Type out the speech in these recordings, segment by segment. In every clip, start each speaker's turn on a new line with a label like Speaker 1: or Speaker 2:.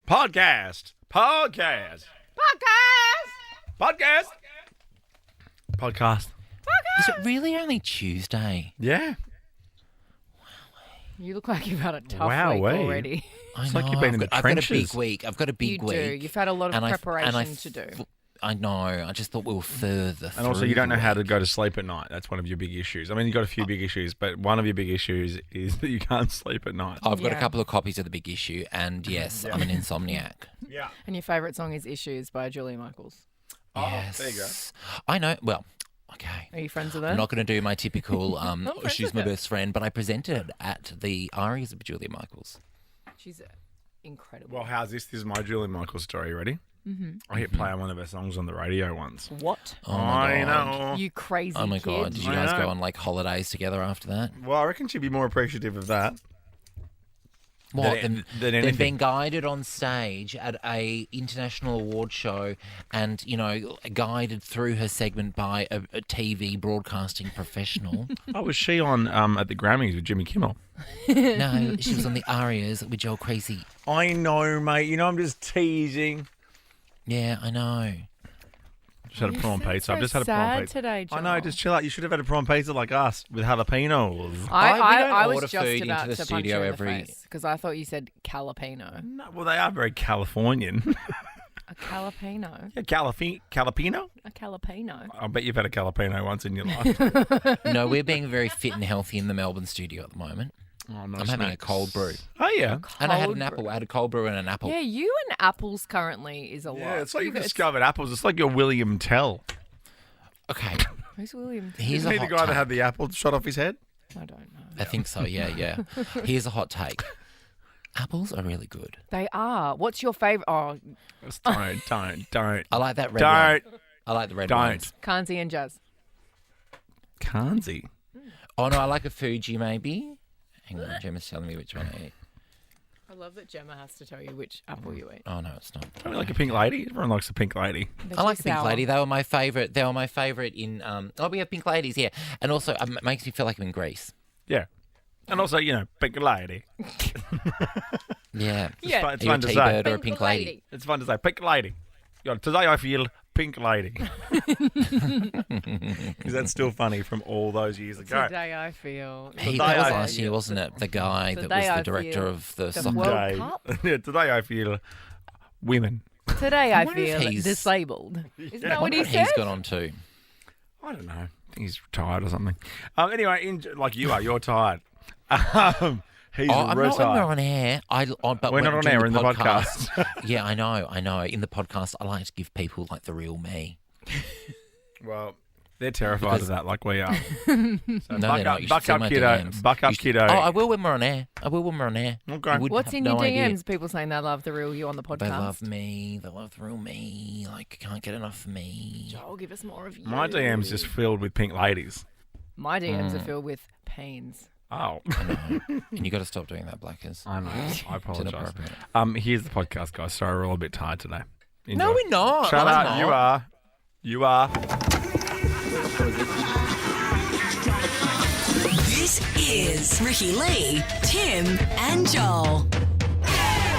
Speaker 1: Podcast. Podcast. Podcast. Podcast.
Speaker 2: Is it really only Tuesday?
Speaker 1: Yeah.
Speaker 3: You look like you've had a tough
Speaker 1: Wowee.
Speaker 3: week already.
Speaker 1: It's like you've been in the
Speaker 2: I've got a
Speaker 1: trenches.
Speaker 2: big week. I've got a big
Speaker 3: You
Speaker 2: week.
Speaker 3: do. You've had a lot of preparation to do.
Speaker 2: I know. I just thought we were further
Speaker 1: And also,
Speaker 2: through
Speaker 1: you don't know
Speaker 2: the
Speaker 1: how to
Speaker 2: week.
Speaker 1: go to sleep at night. That's one of your big issues. I mean, you've got a few big issues, but one of your big issues is that you can't sleep at night.
Speaker 2: I've got a
Speaker 3: Yeah.
Speaker 2: couple of copies of The Big Issue, and yes, I'm an insomniac.
Speaker 1: Yeah.
Speaker 3: And your favourite song is Issues by Julia Michaels.
Speaker 2: Yes.
Speaker 1: there you go.
Speaker 2: I know. Well, okay.
Speaker 3: Are you friends with her?
Speaker 2: I'm not going to do my typical,
Speaker 3: friends
Speaker 2: she's
Speaker 3: with
Speaker 2: my
Speaker 3: her.
Speaker 2: best friend, but I presented at the Arias of Julia Michaels.
Speaker 3: She's incredible.
Speaker 1: Well, how's this? This is my Julie Michaels story. Ready? Mm-hmm. I hit play on one of her songs on the radio once.
Speaker 3: What?
Speaker 2: Oh my
Speaker 1: I
Speaker 2: God.
Speaker 1: know.
Speaker 3: You crazy
Speaker 2: Oh my
Speaker 3: kid.
Speaker 2: God. Did you
Speaker 1: I
Speaker 2: guys
Speaker 1: know.
Speaker 2: go on like holidays together after that?
Speaker 1: Well, I reckon she'd be more appreciative of that.
Speaker 2: What,
Speaker 1: Than
Speaker 2: than
Speaker 1: anything.
Speaker 2: being guided on stage at a international award show and, you know, guided through her segment by a TV broadcasting professional.
Speaker 1: Oh, was she on at the Grammys with Jimmy Kimmel?
Speaker 2: No, she was on the Arias with Joel Creasy.
Speaker 1: I know, mate. You know, I'm just teasing.
Speaker 2: Yeah, I know.
Speaker 1: Just had a prawn pizza. I've just had a prawn
Speaker 3: sad
Speaker 1: pizza.
Speaker 3: today,
Speaker 1: I
Speaker 3: Joel.
Speaker 1: know, just chill out. You should have had a prawn pizza like us with jalapenos.
Speaker 2: We don't
Speaker 3: I was
Speaker 2: order
Speaker 3: just
Speaker 2: food
Speaker 3: about
Speaker 2: into the
Speaker 3: to punch
Speaker 2: studio
Speaker 3: her in
Speaker 2: every-
Speaker 3: the face because I thought you said jalapeno.
Speaker 1: No, well, they are very Californian.
Speaker 3: A jalapeno?
Speaker 1: Yeah, Calapino?
Speaker 3: A jalapeno?
Speaker 1: I bet you've had a jalapeno once in your life.
Speaker 2: No, we're being very fit and healthy in the Melbourne studio at the moment.
Speaker 1: Oh, no
Speaker 2: I'm having a
Speaker 1: snacks.
Speaker 2: cold brew.
Speaker 1: Oh, yeah.
Speaker 2: And I had
Speaker 3: Cold
Speaker 2: an apple.
Speaker 3: brew.
Speaker 2: I had a cold brew and an apple.
Speaker 3: Yeah, you and apples currently is a lot.
Speaker 1: Yeah, it's like you've
Speaker 3: It's-
Speaker 1: discovered apples. It's like you're William Tell.
Speaker 2: Okay,
Speaker 3: Who's William?
Speaker 2: here's
Speaker 1: Isn't
Speaker 2: a
Speaker 1: he the
Speaker 2: hot
Speaker 1: guy that
Speaker 2: take.
Speaker 1: had the apple shot off his head?
Speaker 3: I don't know.
Speaker 2: I think so, yeah. Here's a hot take. Apples are really good.
Speaker 3: They are. What's your favourite? Oh,
Speaker 1: Just don't.
Speaker 2: I like that red wine.
Speaker 1: Don't.
Speaker 2: I like the red
Speaker 1: Don't.
Speaker 2: wines.
Speaker 3: Kanzi and Jazz.
Speaker 1: Kanzi.
Speaker 2: Oh, no, I like a Fuji maybe. Hang on, Gemma's telling me which one I eat.
Speaker 3: I love that Gemma has to tell you which apple you eat.
Speaker 2: Oh, no, it's not.
Speaker 1: Don't you like a pink lady? Everyone likes a pink lady.
Speaker 3: They're
Speaker 2: I like
Speaker 3: too
Speaker 2: the Pink
Speaker 3: sour.
Speaker 2: Lady. They were my favourite. They were my favourite in... we have Pink Ladies, yeah. And also, it makes me feel like I'm in Greece.
Speaker 1: Yeah. And also, you know, pink lady.
Speaker 2: Yeah.
Speaker 3: Yeah.
Speaker 1: It's
Speaker 2: Are you a
Speaker 1: fun to say.
Speaker 2: T-bird or a Pink Lady?
Speaker 1: It's fun to say. Pink lady. You know, today I feel pink lady. Is that still funny from all those years ago?
Speaker 3: Today I feel.
Speaker 2: That was
Speaker 1: I-
Speaker 2: last year, wasn't it? The guy that was
Speaker 3: Today I
Speaker 2: the director
Speaker 3: feel
Speaker 2: of the
Speaker 3: the
Speaker 2: soccer.
Speaker 3: World
Speaker 1: Today,
Speaker 3: Cup?
Speaker 1: yeah, today I feel women.
Speaker 3: Today I
Speaker 2: wonder if
Speaker 3: feel
Speaker 2: he's-
Speaker 3: disabled. Isn't that
Speaker 2: I
Speaker 3: what
Speaker 2: wonder
Speaker 3: he
Speaker 2: what
Speaker 3: said?
Speaker 2: he's gone on to.
Speaker 1: I don't know. I think he's retired or something. Anyway, like you are, you're tired. He's
Speaker 2: Oh, I'm not when
Speaker 1: retired.
Speaker 2: we're on air. But
Speaker 1: We're not on
Speaker 2: during
Speaker 1: air in the podcast.
Speaker 2: Yeah, I know. In the podcast, I like to give people like the real me.
Speaker 1: Well, they're terrified
Speaker 2: Because-
Speaker 1: of that, like we are. So
Speaker 2: No, they're not. You should
Speaker 1: buck
Speaker 2: see
Speaker 1: up,
Speaker 2: my
Speaker 1: kiddo.
Speaker 2: DMs.
Speaker 1: Buck up,
Speaker 2: You should-
Speaker 1: kiddo.
Speaker 2: Oh, I will when we're on air.
Speaker 1: Okay.
Speaker 2: You would
Speaker 3: What's
Speaker 2: have
Speaker 3: in
Speaker 2: no
Speaker 3: your DMs?
Speaker 2: idea.
Speaker 3: People saying they love the real you on the podcast.
Speaker 2: They love me. They love the real me. Like, can't get enough of me.
Speaker 3: Joel, give us more of you.
Speaker 1: My DM's just filled with pink ladies.
Speaker 3: My DMs
Speaker 2: Mm.
Speaker 3: are filled with pains.
Speaker 1: Oh,
Speaker 2: I know. And you got to stop doing that, Blackers.
Speaker 1: I know. I
Speaker 2: It's
Speaker 1: apologise.
Speaker 2: inappropriate.
Speaker 1: Here's the podcast, guys. Sorry, we're all a bit tired today. Enjoy.
Speaker 2: No, we're not.
Speaker 1: Shut
Speaker 2: I'm
Speaker 1: up.
Speaker 2: not.
Speaker 1: You are. You are.
Speaker 4: This is Ricky Lee, Tim, and Joel.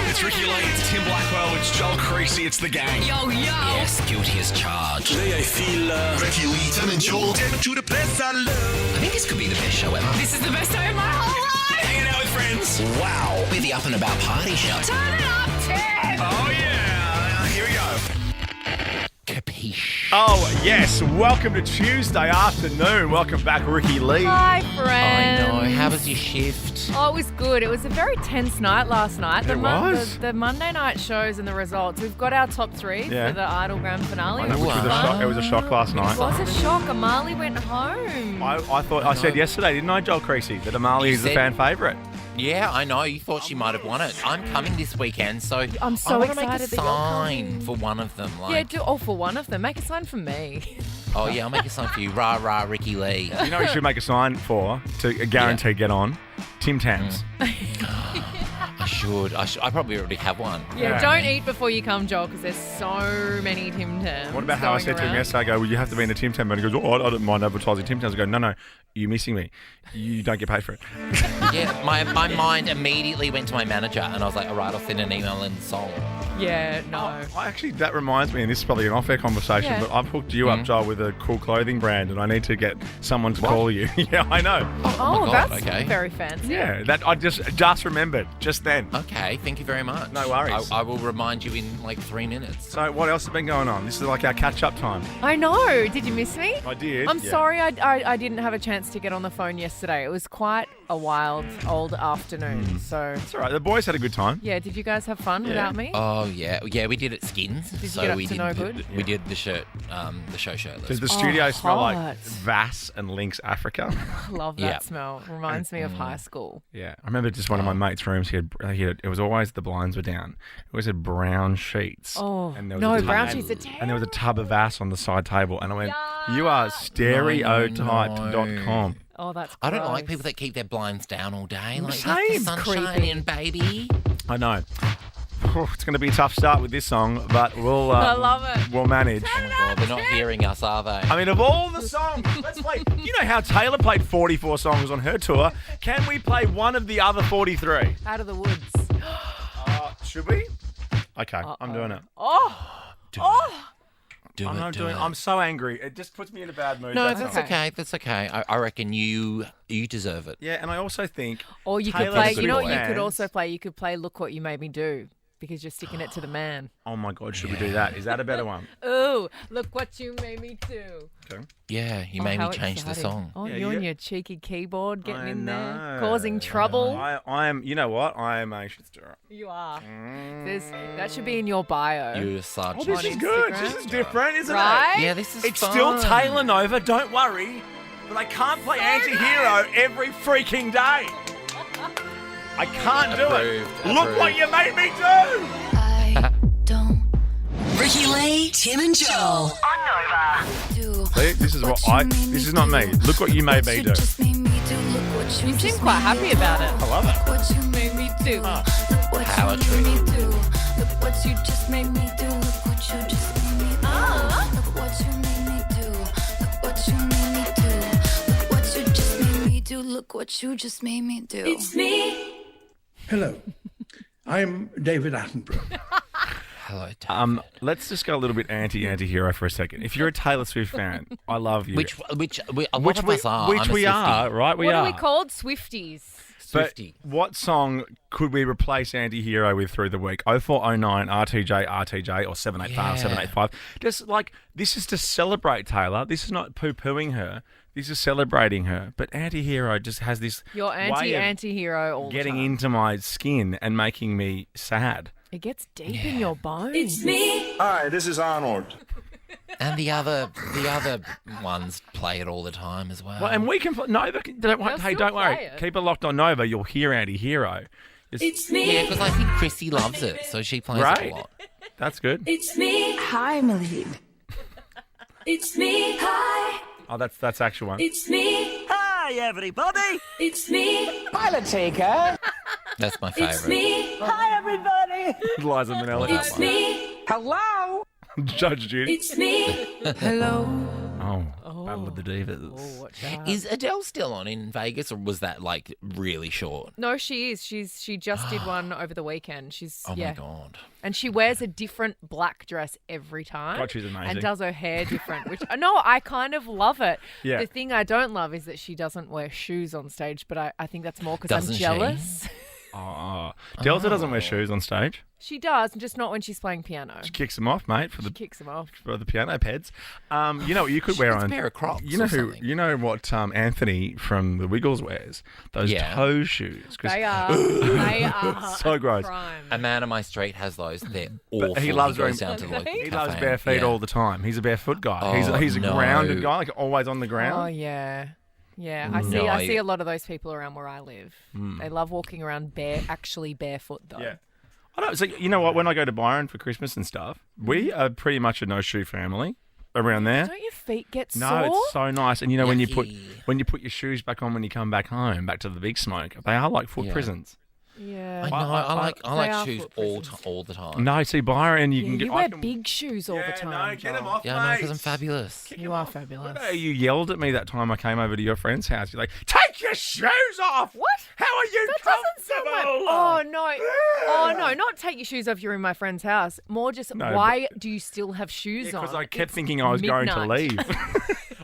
Speaker 5: It's Ricky Lee, it's Tim Blackwell, it's Joel Creasy, it's the gang.
Speaker 4: Yo, yo.
Speaker 2: Yes, guilty as charged.
Speaker 5: Today I feel Ricky Lee, Tim and Joel. Take to the place I love.
Speaker 2: I think this could be the best show ever.
Speaker 4: This is the best day of my whole life.
Speaker 5: Hanging out with friends.
Speaker 2: Wow. We're the up and about party show.
Speaker 4: Turn it up, Tim.
Speaker 5: Oh yeah, here we go.
Speaker 2: Capiche.
Speaker 1: Oh, yes. Welcome to Tuesday afternoon. Welcome back, Ricky Lee.
Speaker 3: Hi,
Speaker 2: I
Speaker 3: friends.
Speaker 2: know. How was your shift?
Speaker 3: Oh, it was good. It was a very tense night last night.
Speaker 1: It was.
Speaker 3: The Monday night shows and the results. We've got our top three
Speaker 1: Yeah.
Speaker 3: for the Idol Grand Finale.
Speaker 1: I know,
Speaker 3: It
Speaker 1: which
Speaker 3: was
Speaker 1: was a
Speaker 3: fun.
Speaker 1: shock. It was a shock last
Speaker 3: It
Speaker 1: night.
Speaker 3: was a shock. Amali went home.
Speaker 1: I thought I said yesterday, didn't I, Joel Creasy, that Amali
Speaker 2: You
Speaker 1: is the
Speaker 2: said-
Speaker 1: fan favourite.
Speaker 2: Yeah, I know. You thought she might have won it. I'm coming this weekend, so
Speaker 3: I'm so
Speaker 2: I want to make a
Speaker 3: excited that you're
Speaker 2: sign
Speaker 3: coming.
Speaker 2: for one of them.
Speaker 3: Yeah,
Speaker 2: Like,
Speaker 3: for one of them. Make a sign for me.
Speaker 2: oh yeah, I'll make a sign for you. Rah rah, Ricky Lee.
Speaker 1: You know, you should make a sign for to guarantee get on. Tim Tams.
Speaker 2: I should. I probably already have one.
Speaker 3: Yeah,
Speaker 1: Yeah.
Speaker 3: don't eat before you come, Joel, because there's so many Tim Tams.
Speaker 1: What about how I
Speaker 3: going
Speaker 1: said to him
Speaker 3: around.
Speaker 1: yesterday? I go, well, you have to be in the Tim Tam. And he goes, oh, I don't mind advertising Tim Tams. I go, no, you're missing me. You don't get paid for it.
Speaker 2: Yeah, my mind immediately went to my manager, and I was like, all right, I'll send an email and song.
Speaker 3: Yeah, no.
Speaker 1: Actually, that reminds me, and this is probably an off-air conversation,
Speaker 3: Yeah.
Speaker 1: but I've hooked you up, Joel, with a cool clothing brand, and I need to get someone to call you. Yeah, I know.
Speaker 3: Oh,
Speaker 2: my God,
Speaker 3: that's
Speaker 2: okay.
Speaker 3: very fancy.
Speaker 1: Yeah, that I just remembered just then.
Speaker 2: Okay, thank you very much.
Speaker 1: No worries.
Speaker 2: I will remind you in like 3 minutes.
Speaker 1: So, what else has been going on? This is like our catch-up time.
Speaker 3: I know. Did you miss me?
Speaker 1: I did.
Speaker 3: I'm
Speaker 1: yeah.
Speaker 3: sorry I didn't have a chance to get on the phone yesterday. It was quite a wild old afternoon. So,
Speaker 1: It's all right. The boys had a good time.
Speaker 3: yeah, did you guys have fun without me?
Speaker 2: Oh yeah, we did it skins.
Speaker 3: you
Speaker 2: so
Speaker 3: get up
Speaker 2: we
Speaker 3: to
Speaker 2: did
Speaker 3: no
Speaker 2: the,
Speaker 3: good?
Speaker 2: we did the shirt, the show shirtless.
Speaker 1: Does the studio smell
Speaker 3: hot.
Speaker 1: like Vass and Lynx Africa?
Speaker 3: Love that
Speaker 2: Yeah.
Speaker 3: smell. Reminds me of high school.
Speaker 1: Yeah, I remember just one of my mates' rooms. He had it was always the blinds were down. It always had brown sheets.
Speaker 3: Oh,
Speaker 1: and there was
Speaker 3: no,
Speaker 1: a tub-
Speaker 3: brown
Speaker 1: and-
Speaker 3: sheets are
Speaker 1: And there was a tub of Vass on the side table, and I went, "You are stereotype.com."
Speaker 3: Oh, that's
Speaker 2: I don't like
Speaker 3: gross.
Speaker 2: people that keep their blinds down all day. Like
Speaker 1: Same.
Speaker 2: let the sunshine
Speaker 3: Creepy.
Speaker 2: in, baby.
Speaker 1: I know. It's going to be a tough start with this song, but we'll.
Speaker 3: I love it.
Speaker 1: We'll manage.
Speaker 2: Oh, God, they're not hearing us, are they?
Speaker 1: I mean, of all the songs, let's play. You know how Taylor played 44 songs on her tour? Can we play one of the other 43?
Speaker 3: Out of the woods.
Speaker 1: Should we? Okay, I'm doing it.
Speaker 2: Do
Speaker 1: I'm doing. I'm so angry. It just puts me in a bad mood.
Speaker 2: No,
Speaker 1: that's
Speaker 2: that's
Speaker 1: all.
Speaker 2: okay. That's okay. I reckon you deserve it.
Speaker 1: Yeah, and I also think.
Speaker 3: Or you could
Speaker 1: Taylor
Speaker 3: play,
Speaker 1: Swift
Speaker 3: you know what you could
Speaker 1: fans-
Speaker 3: also play? You could play Look What You Made Me Do because you're sticking it to the man.
Speaker 1: Oh my God, should we do that? Is that a better one?
Speaker 3: Ooh, look what you made me do.
Speaker 1: Okay.
Speaker 2: Yeah, you
Speaker 3: Oh,
Speaker 2: made me
Speaker 3: how
Speaker 2: change the
Speaker 3: exciting.
Speaker 2: song.
Speaker 3: Oh,
Speaker 1: Yeah,
Speaker 3: you
Speaker 1: you-
Speaker 3: and your cheeky keyboard getting
Speaker 1: I
Speaker 3: in there,
Speaker 1: know.
Speaker 3: causing trouble.
Speaker 1: I am. You know what? I am a shit stirrer.
Speaker 3: You are. That should be in your bio.
Speaker 2: You're such.
Speaker 1: Oh, this
Speaker 3: On
Speaker 1: is good.
Speaker 3: Instagram.
Speaker 1: This is different, isn't
Speaker 3: Right?
Speaker 1: it?
Speaker 2: Yeah, this is
Speaker 1: It's
Speaker 2: fun.
Speaker 1: still Taylor Nova. Don't worry. But I can't play anti-hero every freaking day. I can't do it.
Speaker 2: Approved,
Speaker 1: Look what
Speaker 2: approved.
Speaker 1: you made me do.
Speaker 4: I don't
Speaker 6: Ricky Lee, Tim and Joel.
Speaker 4: do.
Speaker 1: See, this is what I. This is not me. Look what you made me do.
Speaker 3: You seem quite happy about it.
Speaker 1: I love it.
Speaker 4: What you made me do. What
Speaker 2: Power
Speaker 4: you
Speaker 2: trip.
Speaker 4: made me do. Look what you just made me do. Look what you just made me do. Look what you made me do. Look what you made me do. Look what you just made me do. Look what you just made me do. It's me.
Speaker 7: Hello, I'm David Attenborough.
Speaker 2: Hello, Taylor.
Speaker 1: Let's just go a little bit anti-hero for a second. If you're a Taylor Swift fan, I love you.
Speaker 2: Which a lot of us are.
Speaker 1: Which
Speaker 2: I'm a
Speaker 1: we
Speaker 2: Swiftie.
Speaker 1: are, right? We
Speaker 3: What
Speaker 1: are.
Speaker 3: are we called? Swifties.
Speaker 1: But
Speaker 2: Swiftie.
Speaker 1: what song could we replace anti-hero with through the week? 0409 RTJ RTJ or 785
Speaker 2: Yeah.
Speaker 1: 785. Just like, this is to celebrate Taylor. This is not poo-pooing her. This is celebrating her. But anti-hero just has this
Speaker 3: You're
Speaker 1: way of
Speaker 3: anti-hero all
Speaker 1: getting
Speaker 3: the time.
Speaker 1: into my skin and making me sad.
Speaker 3: It gets deep in your bones.
Speaker 8: Hi, this is Arnold.
Speaker 2: And the other ones play it all the time as well.
Speaker 1: Well, and we can Nova. Don't
Speaker 3: still
Speaker 1: worry.
Speaker 3: play it.
Speaker 1: Keep it locked on Nova. You'll hear anti-hero. Just-
Speaker 2: Yeah, because I think Chrissy loves it, so she plays it
Speaker 1: Right.
Speaker 2: a lot.
Speaker 1: That's good.
Speaker 4: It's me. Hi, Malid. It's me. Hi.
Speaker 1: Oh, that's actual one.
Speaker 4: It's me.
Speaker 6: Hi, everybody.
Speaker 4: It's me.
Speaker 2: That's my
Speaker 4: It's
Speaker 2: favourite.
Speaker 4: me.
Speaker 6: Hi, everybody.
Speaker 1: Liza Minnelli.
Speaker 4: It's me.
Speaker 6: Hello.
Speaker 1: Judge Judy.
Speaker 4: It's me. Hello.
Speaker 1: Oh, Battle of the Divas.
Speaker 3: Oh, watch out.
Speaker 2: Is Adele still on in Vegas, or was that like really short?
Speaker 3: No, she is. She just did one over the weekend. She's
Speaker 2: Oh
Speaker 3: yeah,
Speaker 2: my god!
Speaker 3: and she wears a different black dress every time.
Speaker 1: God, she's amazing.
Speaker 3: And does her hair different, which no, I kind of love it.
Speaker 1: Yeah.
Speaker 3: The thing I don't love is that she doesn't wear shoes on stage, but I think that's more because I'm
Speaker 2: Doesn't she?
Speaker 3: jealous.
Speaker 1: Delta doesn't wear shoes on stage.
Speaker 3: She does, just not when she's playing piano.
Speaker 1: She kicks them off, mate, for
Speaker 3: She
Speaker 1: the
Speaker 3: kicks them off.
Speaker 1: piano pads. You know what you could wear
Speaker 2: gets
Speaker 1: on
Speaker 2: a pair of Crocs
Speaker 1: You know
Speaker 2: or
Speaker 1: who?
Speaker 2: something.
Speaker 1: You know what Anthony from the Wiggles wears? Those
Speaker 2: Yeah.
Speaker 1: toe shoes. 'Cause
Speaker 3: They are. They are.
Speaker 1: So gross.
Speaker 3: Crime.
Speaker 2: A man on my street has those. They're awful.
Speaker 1: he loves
Speaker 2: goes
Speaker 1: wearing-
Speaker 2: down to the local
Speaker 1: He
Speaker 2: cafe
Speaker 1: loves
Speaker 2: and-
Speaker 1: bare feet
Speaker 2: yeah.
Speaker 1: all the time. He's a barefoot guy.
Speaker 2: Oh,
Speaker 1: he's a
Speaker 2: no.
Speaker 1: grounded guy, like always on the
Speaker 3: Oh
Speaker 1: ground.
Speaker 3: yeah. Yeah,
Speaker 2: No,
Speaker 3: I see a lot of those people around where I live.
Speaker 1: Hmm.
Speaker 3: They love walking around actually barefoot though.
Speaker 1: Yeah. I don't. So you know what? When I go to Byron for Christmas and stuff, we are pretty much a no shoe family around there.
Speaker 3: Don't your feet get
Speaker 1: No,
Speaker 3: sore?
Speaker 1: it's so nice. And you know
Speaker 2: Yucky.
Speaker 1: when you put your shoes back on when you come back home, back to the big smoke, they are like foot
Speaker 2: Yeah.
Speaker 1: prisons.
Speaker 3: Yeah.
Speaker 2: I know. I like
Speaker 3: They
Speaker 2: like
Speaker 3: are
Speaker 2: shoes
Speaker 3: foot
Speaker 2: all
Speaker 3: prisons.
Speaker 2: all the time.
Speaker 1: No, see, Byron, you
Speaker 3: Yeah,
Speaker 1: can get.
Speaker 3: you
Speaker 1: I
Speaker 3: wear
Speaker 1: can-
Speaker 3: big shoes all the time.
Speaker 1: No, get them
Speaker 3: Joel.
Speaker 1: off,
Speaker 2: Yeah, I know,
Speaker 1: mate.
Speaker 2: because I'm fabulous.
Speaker 3: You are fabulous.
Speaker 1: What, you yelled at me that time I came over to your friend's house. You're like, take your shoes off.
Speaker 3: What?
Speaker 1: How are you
Speaker 3: That doesn't sound like.
Speaker 1: comfortable?
Speaker 3: Oh no! Oh no! Not take your shoes off. You're in my friend's house. More just
Speaker 1: No,
Speaker 3: why do you still have shoes on?
Speaker 1: Because I kept
Speaker 3: It's
Speaker 1: thinking I was going to
Speaker 3: midnight.
Speaker 1: leave.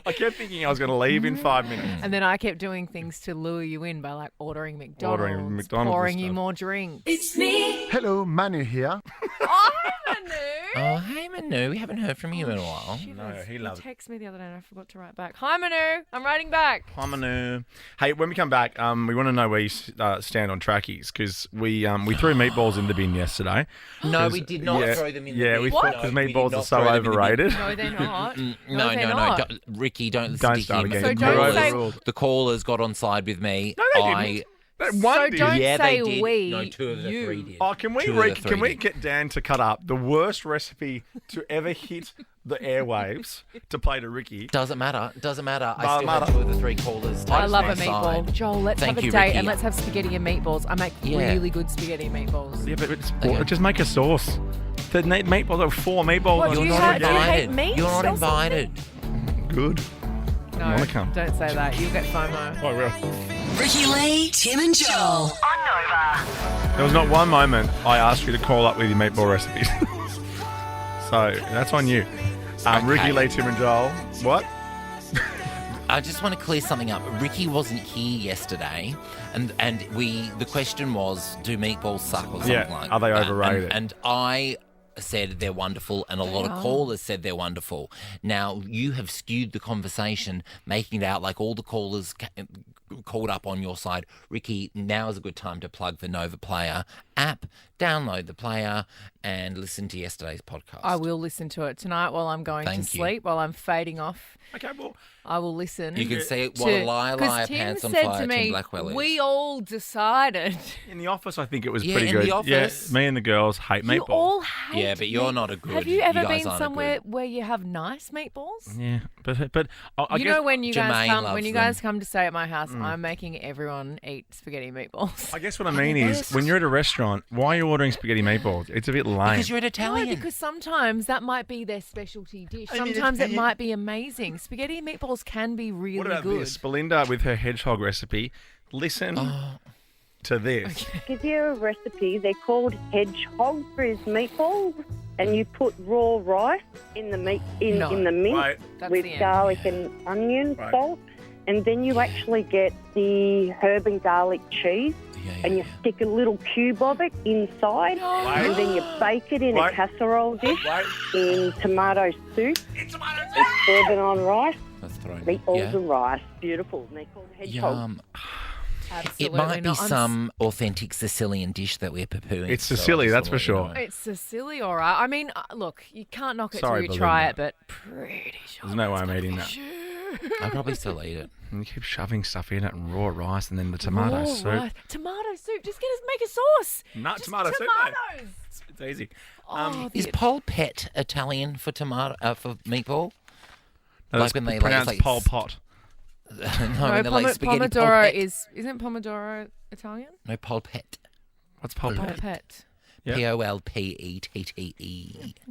Speaker 1: I kept thinking I was going to leave in 5 minutes.
Speaker 3: And then I kept doing things to lure you in by like ordering McDonald's,
Speaker 1: and
Speaker 3: pouring you
Speaker 1: stuff.
Speaker 3: more drinks.
Speaker 4: It's me.
Speaker 9: Hello, Manu here.
Speaker 3: Oh, Manu!
Speaker 2: Oh, hey Manu, we haven't heard from you in a while.
Speaker 1: No, he loves it.
Speaker 3: texted me the other day and I forgot to write back. Hi, Manu. I'm writing back.
Speaker 1: Hi, Manu. Hey, when we come back, we want to know where you stand on trackies because we threw meatballs in the bin yesterday.
Speaker 2: No, we did not
Speaker 1: yeah,
Speaker 2: throw them in the
Speaker 1: yeah,
Speaker 2: bin.
Speaker 1: we
Speaker 3: What?
Speaker 1: thought because
Speaker 2: No, we did
Speaker 1: meatballs
Speaker 2: not
Speaker 1: are so
Speaker 2: throw them in the bin.
Speaker 1: overrated.
Speaker 3: No, they're not.
Speaker 2: No,
Speaker 3: they're
Speaker 2: no,
Speaker 3: not.
Speaker 2: Ricky, don't listen
Speaker 1: Don't
Speaker 2: to
Speaker 1: start
Speaker 2: him.
Speaker 1: again.
Speaker 3: So
Speaker 1: You're
Speaker 3: don't say-
Speaker 1: overruled.
Speaker 2: The callers got on side with me.
Speaker 1: No, they didn't. One
Speaker 3: So
Speaker 1: did.
Speaker 3: don't
Speaker 2: Yeah,
Speaker 3: say
Speaker 2: they did.
Speaker 3: we.
Speaker 2: No, two of the
Speaker 3: you.
Speaker 2: three did.
Speaker 1: Oh, can we
Speaker 2: Two of the three
Speaker 1: can we
Speaker 2: did.
Speaker 1: get Dan to cut up the worst recipe to ever hit the airwaves to play to Ricky?
Speaker 2: Doesn't matter. Doesn't matter. I
Speaker 1: Doesn't
Speaker 2: still have
Speaker 1: matter.
Speaker 2: two of the three callers.
Speaker 3: I
Speaker 2: on
Speaker 3: love a
Speaker 2: my
Speaker 3: meatball.
Speaker 2: side.
Speaker 3: Joel, let's
Speaker 2: Thank
Speaker 3: have a
Speaker 2: you,
Speaker 3: date
Speaker 2: Ricky.
Speaker 3: and let's have spaghetti and meatballs. I make
Speaker 2: Yeah.
Speaker 3: really good spaghetti and meatballs.
Speaker 1: Yeah, but it's
Speaker 2: Okay.
Speaker 1: just make a sauce. The meatballs are 4 meatballs.
Speaker 3: What,
Speaker 1: on
Speaker 3: do
Speaker 1: a
Speaker 3: you
Speaker 1: sauce.
Speaker 3: have- do you hate
Speaker 2: Invited.
Speaker 3: meat
Speaker 2: You're not
Speaker 3: or something?
Speaker 2: invited.
Speaker 1: Good.
Speaker 3: No,
Speaker 1: wanna come.
Speaker 3: don't say that. You'll get FOMO.
Speaker 1: I will.
Speaker 6: Ricky Lee, Tim and Joel.
Speaker 1: There was not one moment I asked you to call up with your meatball recipes. So that's on you. Ricky,
Speaker 2: Okay.
Speaker 1: Lee, Tim and Joel. What?
Speaker 2: I just want to clear something up. Ricky wasn't here yesterday, and the question was, do meatballs suck or something
Speaker 1: Yeah,
Speaker 2: like
Speaker 1: are they
Speaker 2: that?
Speaker 1: overrated?
Speaker 2: And I said they're wonderful, and a lot of callers said they're wonderful. Now, you have skewed the conversation, making it out like all the callers called up on your side. Ricky, now is a good time to plug the Nova Player app. Download the player and listen to yesterday's podcast.
Speaker 3: I will listen to it tonight while I'm going
Speaker 2: Thank
Speaker 3: to
Speaker 2: you.
Speaker 3: sleep, while I'm fading off.
Speaker 1: Okay, well,
Speaker 3: I will listen.
Speaker 2: You can see it
Speaker 3: to-
Speaker 2: while a liar,
Speaker 3: 'cause
Speaker 2: liar,
Speaker 3: Tim
Speaker 2: pants on
Speaker 3: said
Speaker 2: fire,
Speaker 3: to
Speaker 2: Tim
Speaker 3: me,
Speaker 2: Blackwell is.
Speaker 3: we all decided.
Speaker 1: in the office, I think it was
Speaker 2: Yeah,
Speaker 1: pretty
Speaker 2: in
Speaker 1: good.
Speaker 2: the office.
Speaker 1: Yeah, me and the girls hate
Speaker 3: You
Speaker 1: meatballs.
Speaker 3: all hate
Speaker 2: Yeah, but you're
Speaker 3: meat-
Speaker 2: not a good-
Speaker 3: Have you
Speaker 2: you
Speaker 3: ever
Speaker 2: guys
Speaker 3: been
Speaker 2: aren't a
Speaker 3: somewhere where you have nice meatballs?
Speaker 1: Yeah, but I
Speaker 3: You
Speaker 1: guess
Speaker 3: know when you guys
Speaker 2: Jermaine
Speaker 3: come
Speaker 2: loves
Speaker 3: guys
Speaker 2: them.
Speaker 3: come to stay at my house, I'm making everyone eat spaghetti and meatballs.
Speaker 1: I guess what I mean is when you're at a restaurant, why are you ordering spaghetti meatballs? It's a bit lame.
Speaker 2: Because you're an
Speaker 3: No,
Speaker 2: Italian.
Speaker 3: because sometimes that might be their specialty dish. Sometimes it might be amazing. Spaghetti and meatballs can be really
Speaker 1: what about
Speaker 3: good.
Speaker 1: this? Belinda with her hedgehog recipe. Listen to this.
Speaker 10: Give you a recipe. They're called hedgehog frizz meatballs, and you put raw rice in the meat in the mix
Speaker 1: Wait.
Speaker 3: That's
Speaker 10: with
Speaker 3: the end.
Speaker 10: garlic and onion
Speaker 1: Right.
Speaker 10: salt, and then you actually get the herb and garlic cheese, and you stick a little cube of it inside, and then you bake it in
Speaker 1: Wait.
Speaker 10: a casserole dish
Speaker 1: Wait.
Speaker 10: in tomato soup, and serve it on rice,
Speaker 2: That's throwing
Speaker 10: meatballs
Speaker 2: yeah.
Speaker 10: and rice. Beautiful. And they're called hedgehog.
Speaker 2: Yum.
Speaker 3: Absolutely
Speaker 2: It might be
Speaker 3: not.
Speaker 2: some authentic Sicilian dish that we're poo-pooing.
Speaker 1: It's
Speaker 2: so I
Speaker 1: Sicily,
Speaker 2: just
Speaker 1: that's
Speaker 2: thought,
Speaker 1: for
Speaker 2: you
Speaker 1: sure.
Speaker 2: know.
Speaker 3: It's Sicily, all right. I mean, look, you can't knock it
Speaker 1: Sorry,
Speaker 3: till you try it,
Speaker 1: Belinda.
Speaker 3: but pretty sure.
Speaker 1: There's no way I'm eating that.
Speaker 2: I'd probably still eat it.
Speaker 1: And you keep shoving stuff in it and raw rice and then the tomato
Speaker 3: Raw
Speaker 1: soup.
Speaker 3: rice. Tomato soup. Just make a sauce.
Speaker 1: Not
Speaker 3: Just
Speaker 1: tomato soup, mate.
Speaker 3: tomatoes.
Speaker 1: It's easy.
Speaker 3: Oh,
Speaker 2: Is
Speaker 3: the-
Speaker 2: polpette Italian for tomato for meatball?
Speaker 1: No,
Speaker 2: Like
Speaker 1: that's
Speaker 2: when they
Speaker 1: pronounced
Speaker 2: like
Speaker 1: Pol Pot.
Speaker 2: no,
Speaker 3: no,
Speaker 2: when they're like spaghetti
Speaker 3: Pomodoro
Speaker 2: polpette.
Speaker 3: isn't Pomodoro Italian?
Speaker 2: No, polpette.
Speaker 1: What's Pol Pot?
Speaker 3: Polpette.
Speaker 1: Yeah.
Speaker 2: Polpette.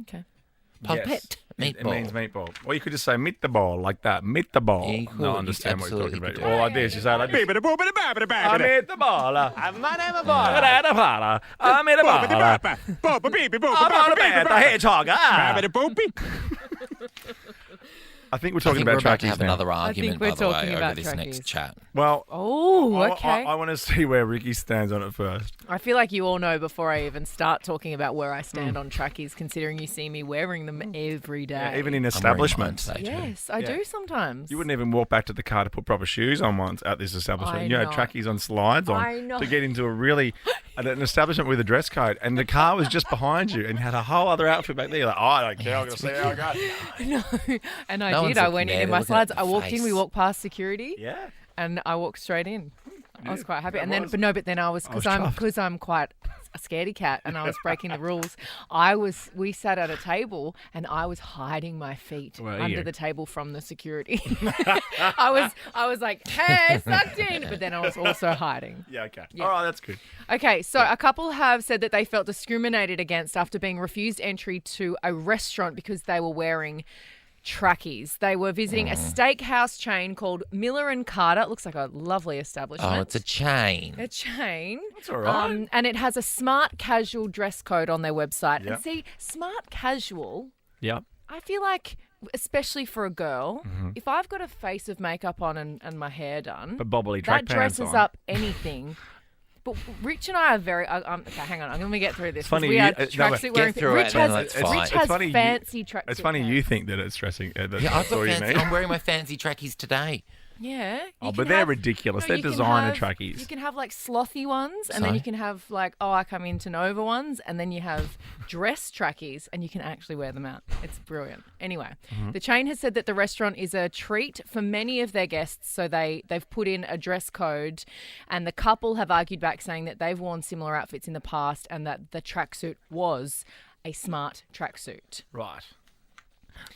Speaker 3: Okay.
Speaker 2: Polpette
Speaker 1: Yes.
Speaker 2: meatball.
Speaker 1: It means meatball. Or you could just say meatball like that. Meatball.
Speaker 2: Yeah, you could.
Speaker 1: No, I
Speaker 2: You
Speaker 1: understand what you're talking
Speaker 2: absolutely
Speaker 1: about.
Speaker 2: could.
Speaker 1: Or like this. You say it like this. I'm meatball. My name is Ball. I'm meatball. I'm on a bed. The hedgehog. I think we're
Speaker 2: I
Speaker 1: talking
Speaker 2: think we're
Speaker 1: about
Speaker 2: about to
Speaker 1: trackies
Speaker 2: have
Speaker 1: now.
Speaker 2: another argument,
Speaker 3: we're
Speaker 2: by the way,
Speaker 3: talking
Speaker 2: over
Speaker 3: about
Speaker 2: this
Speaker 3: trackies.
Speaker 2: next chat.
Speaker 1: Well,
Speaker 3: Oh, okay.
Speaker 1: I want to see where Ricky stands on it first.
Speaker 3: I feel like you all know before I even start talking about where I stand on trackies, considering you see me wearing them every day.
Speaker 1: Yeah, even in
Speaker 2: I'm wearing mine
Speaker 1: establishments.
Speaker 2: today too.
Speaker 3: Yes, I
Speaker 1: Yeah.
Speaker 3: do sometimes.
Speaker 1: You wouldn't even walk back to the car to put proper shoes on once at this establishment.
Speaker 3: I
Speaker 1: You had
Speaker 3: know.
Speaker 1: trackies on slides on
Speaker 3: I know.
Speaker 1: to get into an establishment with a dress code, and the car was just behind you, and you had a whole other outfit back there. You're like, oh, I don't care. I'm going to see how I go.
Speaker 3: No, and I
Speaker 2: No
Speaker 3: did.
Speaker 2: one's
Speaker 3: I
Speaker 2: looking
Speaker 3: went in
Speaker 2: there,
Speaker 3: in my
Speaker 2: they're looking
Speaker 3: slides.
Speaker 2: at
Speaker 3: I
Speaker 2: the
Speaker 3: walked in. We
Speaker 2: face.
Speaker 3: walked past security,
Speaker 1: Yeah.
Speaker 3: and I walked straight in. I was quite happy.
Speaker 1: That
Speaker 3: And then,
Speaker 1: was.
Speaker 3: but then I was
Speaker 1: chuffed.
Speaker 3: because I'm quite a scaredy cat and I was breaking the rules. We sat at a table and I was hiding my feet under the table from the security. I was like, hey, sucked in, but then I was also hiding.
Speaker 1: Yeah, okay.
Speaker 3: Yeah.
Speaker 1: All right, that's good.
Speaker 3: Okay, so a couple have said that they felt discriminated against after being refused entry to a restaurant because they were wearing trackies. They were visiting a steakhouse chain called Miller and Carter. It looks like a lovely establishment.
Speaker 2: Oh, it's a chain.
Speaker 3: A chain.
Speaker 1: That's all right.
Speaker 3: And it has a smart casual dress code on their website.
Speaker 1: Yep.
Speaker 3: And see, smart casual,
Speaker 1: Yeah.
Speaker 3: I feel like, especially for a girl,
Speaker 1: Mm-hmm.
Speaker 3: if I've got a face of makeup on and my hair done,
Speaker 1: But bobbly track
Speaker 3: that
Speaker 1: pants
Speaker 3: dresses
Speaker 1: on.
Speaker 3: up anything. But Rich and I are very. okay, hang on. I'm going to get through this.
Speaker 1: It's funny
Speaker 3: We
Speaker 1: you-
Speaker 3: are
Speaker 1: no, but
Speaker 3: tracksuit wearing.
Speaker 2: get through
Speaker 3: Rich
Speaker 2: it and
Speaker 3: has,
Speaker 2: then that's fine.
Speaker 3: Rich
Speaker 2: It's
Speaker 3: has
Speaker 1: funny you-
Speaker 3: fancy tracksuit.
Speaker 1: It's funny
Speaker 3: pants.
Speaker 1: you think that it's dressing. That's
Speaker 2: Yeah, I've got
Speaker 1: all you
Speaker 2: fancy.
Speaker 1: need.
Speaker 2: I'm wearing my fancy trackies today.
Speaker 3: Yeah.
Speaker 1: Oh,
Speaker 3: you
Speaker 1: but
Speaker 3: can
Speaker 1: they're
Speaker 3: have-
Speaker 1: ridiculous.
Speaker 3: no,
Speaker 1: They're
Speaker 3: you can
Speaker 1: designer
Speaker 3: have-
Speaker 1: trackies.
Speaker 3: You can have like slothy ones, and then
Speaker 2: So?
Speaker 3: you can have like, I come into Nova ones, and then you have dress trackies, and you can actually wear them out. It's brilliant. Anyway,
Speaker 1: Mm-hmm.
Speaker 3: the chain has said that the restaurant is a treat for many of their guests, so they've put in a dress code, and the couple have argued back saying that they've worn similar outfits in the past, and that the tracksuit was a smart tracksuit.
Speaker 1: Right.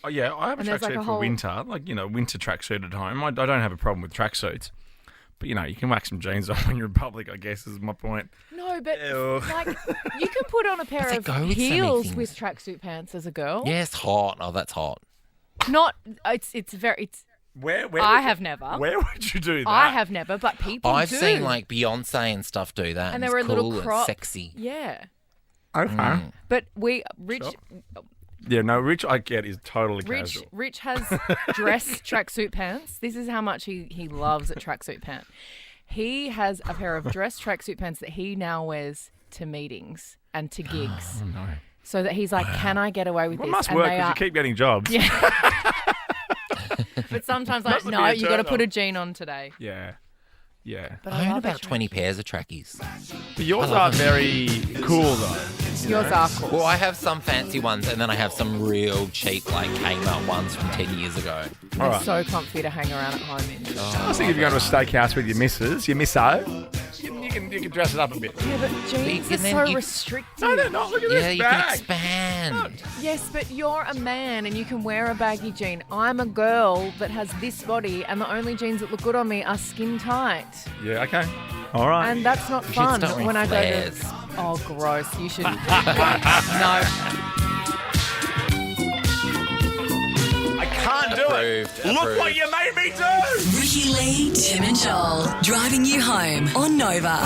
Speaker 1: Oh yeah, I have a
Speaker 3: And there's,
Speaker 1: tracksuit
Speaker 3: like, a
Speaker 1: for
Speaker 3: whole-
Speaker 1: winter, winter tracksuit at home. I don't have a problem with tracksuits, but you can whack some jeans on when you're in public. I guess is my point.
Speaker 3: No, but
Speaker 1: Ew.
Speaker 3: like you can put on a pair
Speaker 2: Does it
Speaker 3: of
Speaker 2: go with so many
Speaker 3: heels
Speaker 2: things?
Speaker 3: with tracksuit pants as a girl.
Speaker 2: Yes, hot. Oh, that's hot.
Speaker 3: Not it's very it's.
Speaker 1: Where
Speaker 3: I have never.
Speaker 1: Where would you do that?
Speaker 3: I have never, but people
Speaker 2: I've
Speaker 3: do.
Speaker 2: seen like Beyonce and stuff do that.
Speaker 3: And
Speaker 2: it's
Speaker 3: they were a little
Speaker 2: cool and
Speaker 3: crop.
Speaker 2: sexy.
Speaker 3: Yeah,
Speaker 1: Okay.
Speaker 3: but Rich
Speaker 1: Yeah, no, Rich I get is totally casual.
Speaker 3: Rich has dress tracksuit pants. This is how much he loves a tracksuit pant. He has a pair of dress tracksuit pants that he now wears to meetings and to gigs.
Speaker 1: Oh no.
Speaker 3: So that he's like, can I get away with
Speaker 1: Well, it
Speaker 3: this?
Speaker 1: must
Speaker 3: And
Speaker 1: work
Speaker 3: they
Speaker 1: because
Speaker 3: are-
Speaker 1: you keep getting jobs.
Speaker 3: Yeah. But sometimes like,
Speaker 1: Must be
Speaker 3: no,
Speaker 1: a
Speaker 3: you got to
Speaker 1: turn
Speaker 3: put a
Speaker 1: off.
Speaker 3: jean on today.
Speaker 1: Yeah. Yeah.
Speaker 3: But
Speaker 2: I own
Speaker 3: love a
Speaker 2: about 20 pairs of trackies.
Speaker 1: But yours are very cool though.
Speaker 3: Yours are cool.
Speaker 2: Well, I have some fancy ones, and then I have some real cheap, like Kmart ones from 10 years ago.
Speaker 3: They're
Speaker 1: Alright.
Speaker 3: so comfy to hang around at home in.
Speaker 1: I was thinking if you go to a steakhouse with your misso, you can dress it up a bit.
Speaker 3: Yeah, but jeans
Speaker 2: can
Speaker 3: are
Speaker 2: then
Speaker 3: so
Speaker 2: you-
Speaker 3: restrictive.
Speaker 1: No, they're not. Look at
Speaker 2: Yeah,
Speaker 1: this
Speaker 2: you can
Speaker 1: bag.
Speaker 2: expand.
Speaker 3: Yes, but you're a man and you can wear a baggy jean. I'm a girl that has this body, and the only jeans that look good on me are skin tight.
Speaker 1: Yeah, okay. All right.
Speaker 3: And that's not
Speaker 2: You should
Speaker 3: fun
Speaker 2: start wearing
Speaker 3: when I
Speaker 2: flares.
Speaker 3: go to. Oh, gross. You should. No.
Speaker 1: I can't do it.
Speaker 2: Approved,
Speaker 1: Look
Speaker 2: approved.
Speaker 1: what you made me do.
Speaker 6: Ricky Lee, Tim and Joel. Driving you home on Nova.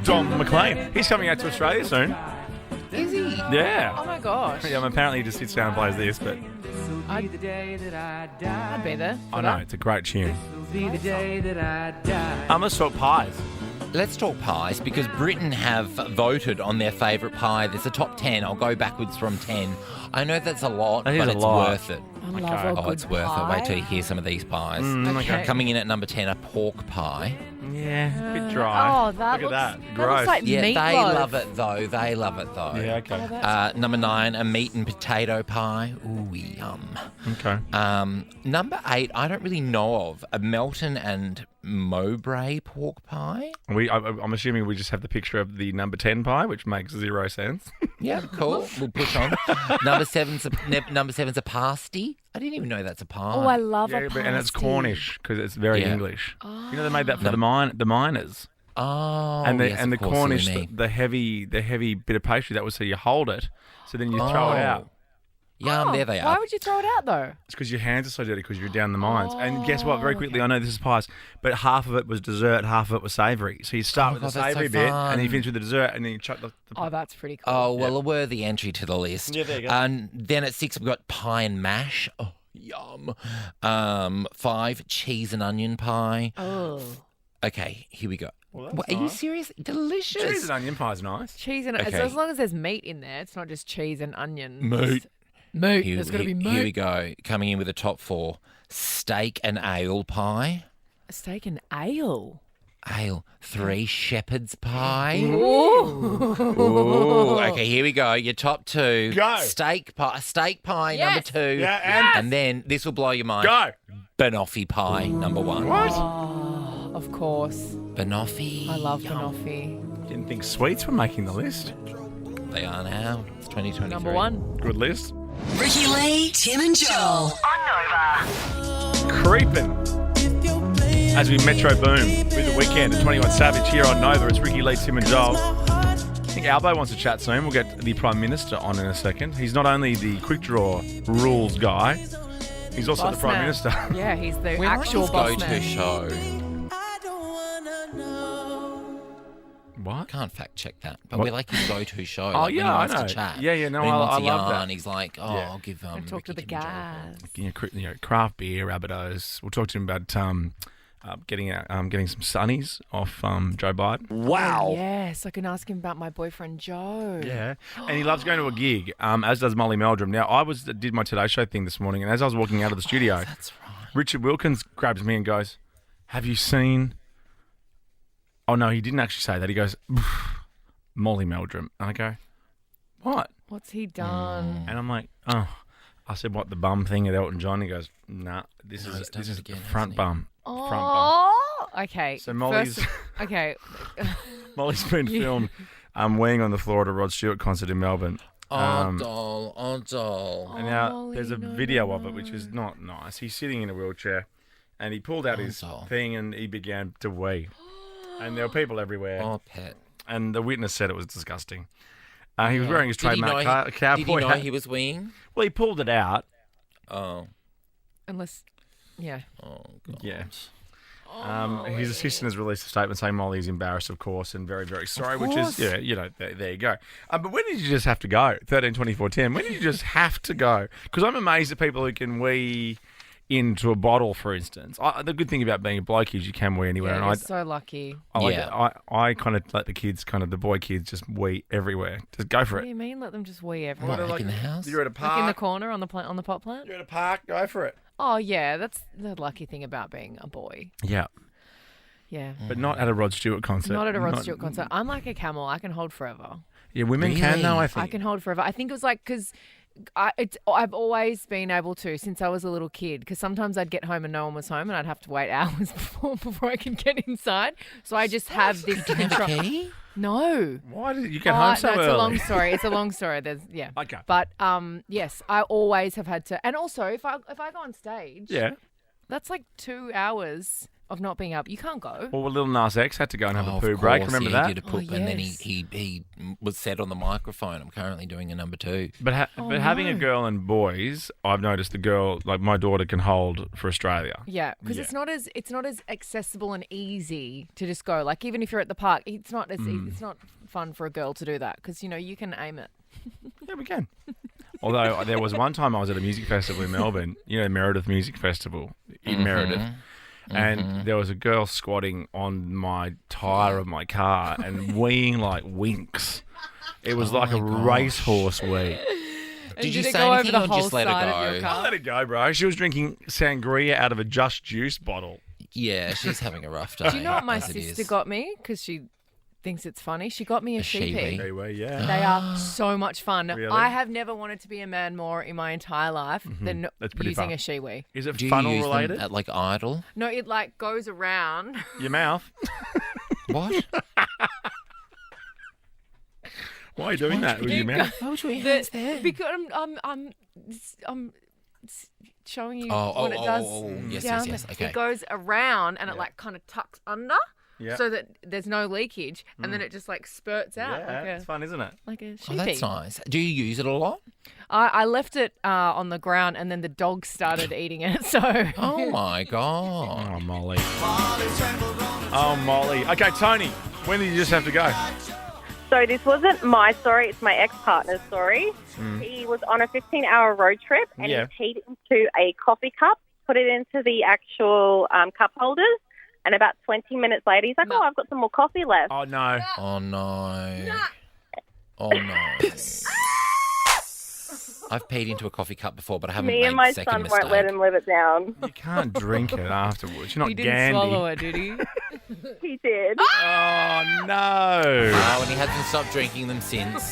Speaker 1: John McLean. He's coming out to Australia soon.
Speaker 3: Is he?
Speaker 1: Yeah.
Speaker 3: Oh my gosh.
Speaker 1: Yeah, apparently he just sits down and plays this, but
Speaker 3: I'd be there.
Speaker 1: I know, it's a great tune. Let's talk pies.
Speaker 2: Let's talk pies because Britain have voted on their favourite pie. There's a top 10. I'll go backwards from 10. I know that's a lot,
Speaker 1: That is
Speaker 2: but
Speaker 1: a
Speaker 2: it's
Speaker 1: lot.
Speaker 2: worth it.
Speaker 3: I love
Speaker 1: Okay.
Speaker 3: a
Speaker 2: Oh,
Speaker 3: good
Speaker 2: it's worth
Speaker 3: pie.
Speaker 2: it. Wait till you hear some of these pies.
Speaker 3: Okay.
Speaker 2: Coming in at number 10, a pork pie.
Speaker 1: Yeah, a bit dry.
Speaker 3: Oh, that
Speaker 1: Look
Speaker 3: looks,
Speaker 1: at that.
Speaker 3: that
Speaker 1: Gross.
Speaker 3: looks like
Speaker 2: Yeah,
Speaker 3: meatloaf.
Speaker 2: they love it though. They love it though.
Speaker 1: Yeah, okay.
Speaker 2: Number 9, a meat and potato pie. Ooh, yum.
Speaker 1: Okay.
Speaker 2: Number 8, I don't really know of, a Melton and Mowbray pork pie.
Speaker 1: I'm assuming we just have the picture of the number 10 pie, which makes 0 sense.
Speaker 2: Yeah, cool. We'll push on. Number seven's a pasty. I didn't even know that's a pie.
Speaker 3: Oh, I love
Speaker 1: Yeah,
Speaker 3: a pasty.
Speaker 1: and it's Cornish because it's very
Speaker 2: Yeah.
Speaker 1: English. You know they made that for the miners.
Speaker 2: Oh,
Speaker 1: And the
Speaker 2: yes,
Speaker 1: and the
Speaker 2: of course,
Speaker 1: Cornish,
Speaker 2: Louis.
Speaker 1: the heavy bit of pastry that was so you hold it, so then you throw it out.
Speaker 2: Yum, there they
Speaker 3: Why
Speaker 2: are.
Speaker 3: would you throw it out though?
Speaker 1: It's because your hands are so dirty because you're down the mines. And guess what? Very quickly, I know this is pies, but half of it was dessert, half of it was savoury. So you start with
Speaker 2: God,
Speaker 1: the
Speaker 2: that's so
Speaker 1: savoury bit, and then you
Speaker 2: fun.
Speaker 1: finish with the dessert, and then you chuck the
Speaker 3: Oh, that's pretty cool.
Speaker 2: Oh, well, a worthy entry to the list.
Speaker 1: Yeah, there you go.
Speaker 2: And then at 6, we've got pie and mash. Oh, yum. 5, cheese and onion pie.
Speaker 3: Oh.
Speaker 2: Okay, here we go.
Speaker 1: Well, that's
Speaker 2: What, are you
Speaker 1: nice.
Speaker 2: serious? Delicious.
Speaker 1: cheese and onion pie is nice.
Speaker 3: Cheese and
Speaker 2: Okay.
Speaker 3: as long as there's meat in there, it's not just cheese and onion.
Speaker 2: Meat.
Speaker 3: Meat.
Speaker 2: Here,
Speaker 3: There's got to be meat.
Speaker 2: here we go. Coming in with the top 4. Steak and ale pie.
Speaker 3: A steak and ale.
Speaker 2: Ale. 3, shepherd's pie.
Speaker 3: Ooh.
Speaker 2: Ooh, okay, here we go. Your top 2.
Speaker 1: Go.
Speaker 2: Steak pie
Speaker 3: Yes.
Speaker 2: number 2.
Speaker 1: Yeah,
Speaker 2: And then this will blow your mind.
Speaker 1: Go.
Speaker 2: Banoffee pie, number one.
Speaker 1: What?
Speaker 3: Oh, of course.
Speaker 2: Banoffee.
Speaker 3: I love
Speaker 2: yum.
Speaker 3: banoffee.
Speaker 1: Didn't think sweets were making the list.
Speaker 2: They are now. It's 2023.
Speaker 3: Number one.
Speaker 1: Good list.
Speaker 6: Ricky Lee, Tim and Joel.
Speaker 1: Creeping. As we Metro Boom with the weekend at 21 Savage here on Nova. It's Ricky Lee, Tim and Joel. I think Albo wants to chat soon. We'll get the Prime Minister on in a second. He's not only the quick draw rules guy, he's also
Speaker 3: Boss
Speaker 1: the Prime
Speaker 3: man.
Speaker 1: Minister.
Speaker 3: Yeah, he's the
Speaker 2: We
Speaker 3: actual
Speaker 2: like
Speaker 3: boss
Speaker 2: his go-to
Speaker 3: man.
Speaker 2: show.
Speaker 1: What?
Speaker 2: Can't fact check that, but
Speaker 1: What?
Speaker 2: we like his go-to show.
Speaker 1: Oh,
Speaker 2: like when
Speaker 1: yeah,
Speaker 2: he wants
Speaker 1: I know.
Speaker 2: to chat.
Speaker 1: Yeah, no,
Speaker 2: when he wants
Speaker 1: I
Speaker 2: to
Speaker 1: love
Speaker 2: yarn,
Speaker 1: that.
Speaker 2: he's like,
Speaker 1: Yeah.
Speaker 2: I'll give
Speaker 3: I talk to the
Speaker 2: Ricky, Tim and Joel.
Speaker 3: guys.
Speaker 1: Craft beer, Rabbitohs. We'll talk to him about getting some sunnies off Joe Biden.
Speaker 3: Oh, yes, I can ask him about my boyfriend Joe.
Speaker 1: Yeah, and he loves going to a gig, as does Molly Meldrum. Now, I did my Today Show thing this morning, and as I was walking out of the studio,
Speaker 2: That's right.
Speaker 1: Richard Wilkins grabs me and goes, "Have you seen?" Oh no, he didn't actually say that. He goes, "Molly Meldrum," and I go, "What?"
Speaker 3: What's he done?
Speaker 1: And I'm like, "Oh." I said, "What, the bum thing at Elton John?" He goes, "Nah, this
Speaker 2: he's
Speaker 1: is
Speaker 2: done it again,
Speaker 1: front
Speaker 2: hasn't he?
Speaker 1: bum, front bum."
Speaker 3: Oh, okay.
Speaker 1: So Molly's
Speaker 3: Okay.
Speaker 1: Molly's been filmed weeing on the floor at a Rod Stewart concert in Melbourne.
Speaker 2: Doll.
Speaker 1: And now
Speaker 3: Molly,
Speaker 1: there's a
Speaker 3: no,
Speaker 1: video
Speaker 3: no,
Speaker 1: of it, which is not nice. He's sitting in a wheelchair, and he pulled out his
Speaker 2: doll.
Speaker 1: thing and he began to wee. And there were people everywhere.
Speaker 2: Oh, pet.
Speaker 1: And the witness said it was disgusting. He was wearing his
Speaker 2: Did he
Speaker 1: trademark
Speaker 2: know
Speaker 1: cowboy
Speaker 2: Did he know
Speaker 1: hat.
Speaker 2: he was weeing?
Speaker 1: Well, he pulled it out.
Speaker 2: Oh.
Speaker 3: Unless, yeah.
Speaker 2: Oh, God.
Speaker 1: Yeah. His assistant has released a statement saying Molly is embarrassed, of course, and very, very sorry, which is, there you go. But when did you just have to go? 13, 24, 10. When did you just have to go? Because I'm amazed at people who can wee into a bottle, for instance. The good thing about being a bloke is you can wee anywhere.
Speaker 3: Yeah,
Speaker 1: and
Speaker 3: you're so lucky.
Speaker 1: I kind of let the kids, the boy kids, just wee everywhere. Just go for
Speaker 3: What
Speaker 1: it.
Speaker 3: do you mean? Let them just wee
Speaker 2: What,
Speaker 3: everywhere?
Speaker 2: like in the house?
Speaker 1: You're at a
Speaker 3: Like
Speaker 1: park.
Speaker 3: in the corner on the pot plant?
Speaker 1: You're at a park. Go for it.
Speaker 3: Oh yeah, that's the lucky thing about being a boy.
Speaker 1: Yeah,
Speaker 3: Yeah.
Speaker 1: but not at a Rod Stewart concert.
Speaker 3: Not at a Rod Stewart concert. I'm like a camel. I can hold forever.
Speaker 1: Yeah, women can though. I
Speaker 3: I
Speaker 1: think.
Speaker 3: can hold forever. I think it was like because I've always been able to since I was a little kid. Because sometimes I'd get home and no one was home, and I'd have to wait hours before I could get inside. So I just have this control.
Speaker 2: Key?
Speaker 3: No.
Speaker 1: Why did you get home so
Speaker 3: no, it's
Speaker 1: early?
Speaker 3: a long story. It's a long story.
Speaker 1: Okay.
Speaker 3: But yes, I always have had to. And also, if I go on stage,
Speaker 1: Yeah.
Speaker 3: that's like 2 hours of not being up. You can't go.
Speaker 1: Well, Lil Nas X had to go and have a
Speaker 2: Of
Speaker 1: poo break.
Speaker 2: course,
Speaker 1: Remember
Speaker 2: yeah,
Speaker 1: that?
Speaker 2: He did a poop, and then
Speaker 3: yes.
Speaker 2: he was said on the microphone, I'm currently doing a number 2.
Speaker 1: But having a girl and boys, I've noticed the girl, like my daughter, can hold for Australia.
Speaker 3: Yeah, because
Speaker 1: Yeah.
Speaker 3: it's not as accessible and easy to just go. Like even if you're at the park, it's not as it's not fun for a girl to do that because you can aim it.
Speaker 1: Yeah, we can. Although there was one time I was at a music festival in Melbourne, Meredith Music Festival in Meredith. And there was a girl squatting on my tyre of my car and weeing like winks. It was like a racehorse wee.
Speaker 2: Did you
Speaker 3: it
Speaker 2: say
Speaker 3: go over
Speaker 2: anything
Speaker 3: the
Speaker 2: or
Speaker 3: whole
Speaker 2: just let it
Speaker 3: side of your
Speaker 2: go?
Speaker 3: car?
Speaker 1: I let it go, bro. She was drinking sangria out of a Just Juice bottle.
Speaker 2: Yeah, she's having a rough day.
Speaker 3: Do you know what my
Speaker 2: as it
Speaker 3: sister
Speaker 2: is.
Speaker 3: got me? Because she thinks it's funny. She got me a sheepy.
Speaker 2: sheepy.
Speaker 1: Anyway, yeah.
Speaker 3: They are so much fun.
Speaker 1: Really?
Speaker 3: I have never wanted to be a man more in my entire life than
Speaker 1: That's pretty
Speaker 3: using
Speaker 1: fun.
Speaker 3: a shiwi.
Speaker 1: Is it
Speaker 2: Do you
Speaker 1: funnel
Speaker 2: use
Speaker 1: related?
Speaker 2: them at like Idle?
Speaker 3: No, it like goes around.
Speaker 1: Your mouth?
Speaker 2: What?
Speaker 1: Why are you doing that with your mouth?
Speaker 2: Why would you eat hands there?
Speaker 3: Because I'm showing you
Speaker 2: Oh,
Speaker 3: what it does.
Speaker 2: yes,
Speaker 3: down
Speaker 2: yes,
Speaker 3: there.
Speaker 2: okay.
Speaker 3: It goes around and it like kind of tucks under,
Speaker 1: Yeah.
Speaker 3: so that there's no leakage, and then it just like spurts out
Speaker 1: Yeah, it's fun, isn't it?
Speaker 3: like a
Speaker 2: Oh,
Speaker 3: sheepy.
Speaker 2: that's nice. Do you use it a lot?
Speaker 3: I left it on the ground, and then the dog started eating it. So
Speaker 2: Oh my god.
Speaker 1: Oh, Molly. Oh, Molly. Okay, Tony, when did you just have to go?
Speaker 10: So this wasn't my story, it's my ex-partner's story. He was on a 15-hour road trip and
Speaker 1: Yeah.
Speaker 10: he peed into a coffee cup, put it into the actual cup holders, and about 20 minutes later he's like,
Speaker 3: No.
Speaker 10: oh, I've got some more coffee left.
Speaker 1: Oh, no.
Speaker 2: Oh no. Oh no. I've peed into a coffee cup before, but I haven't
Speaker 10: Me
Speaker 2: made
Speaker 10: and my
Speaker 2: the second
Speaker 10: son
Speaker 2: mistake.
Speaker 10: won't let him live it down.
Speaker 1: You can't drink it afterwards. You're not
Speaker 3: he didn't
Speaker 1: Gandhi.
Speaker 3: swallow it, did he?
Speaker 10: He did.
Speaker 1: Oh, no.
Speaker 2: Oh, and he hasn't stopped drinking them since.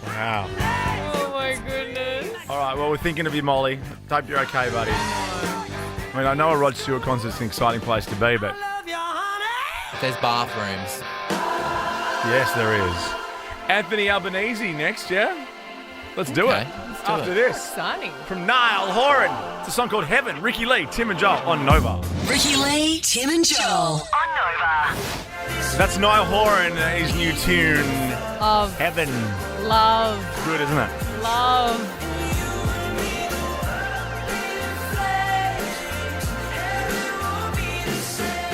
Speaker 1: Wow.
Speaker 3: Oh my goodness.
Speaker 1: All right, well, we're thinking of you, Molly. Hope you're okay, buddy. I mean, I know a Rod Stewart concert's an exciting place to be, but...
Speaker 2: There's bathrooms.
Speaker 1: Yes, there is. Anthony Albanese next, yeah? Let's do it. After this.
Speaker 3: Exciting.
Speaker 1: From Niall Horan. It's a song called Heaven. Ricky Lee, Tim and Joel on Nova.
Speaker 6: Ricky Lee, Tim and Joel.
Speaker 9: On Nova.
Speaker 1: That's Niall Horan, his new tune,
Speaker 3: Love.
Speaker 1: Heaven.
Speaker 3: Love.
Speaker 1: Good, isn't it?
Speaker 3: Love.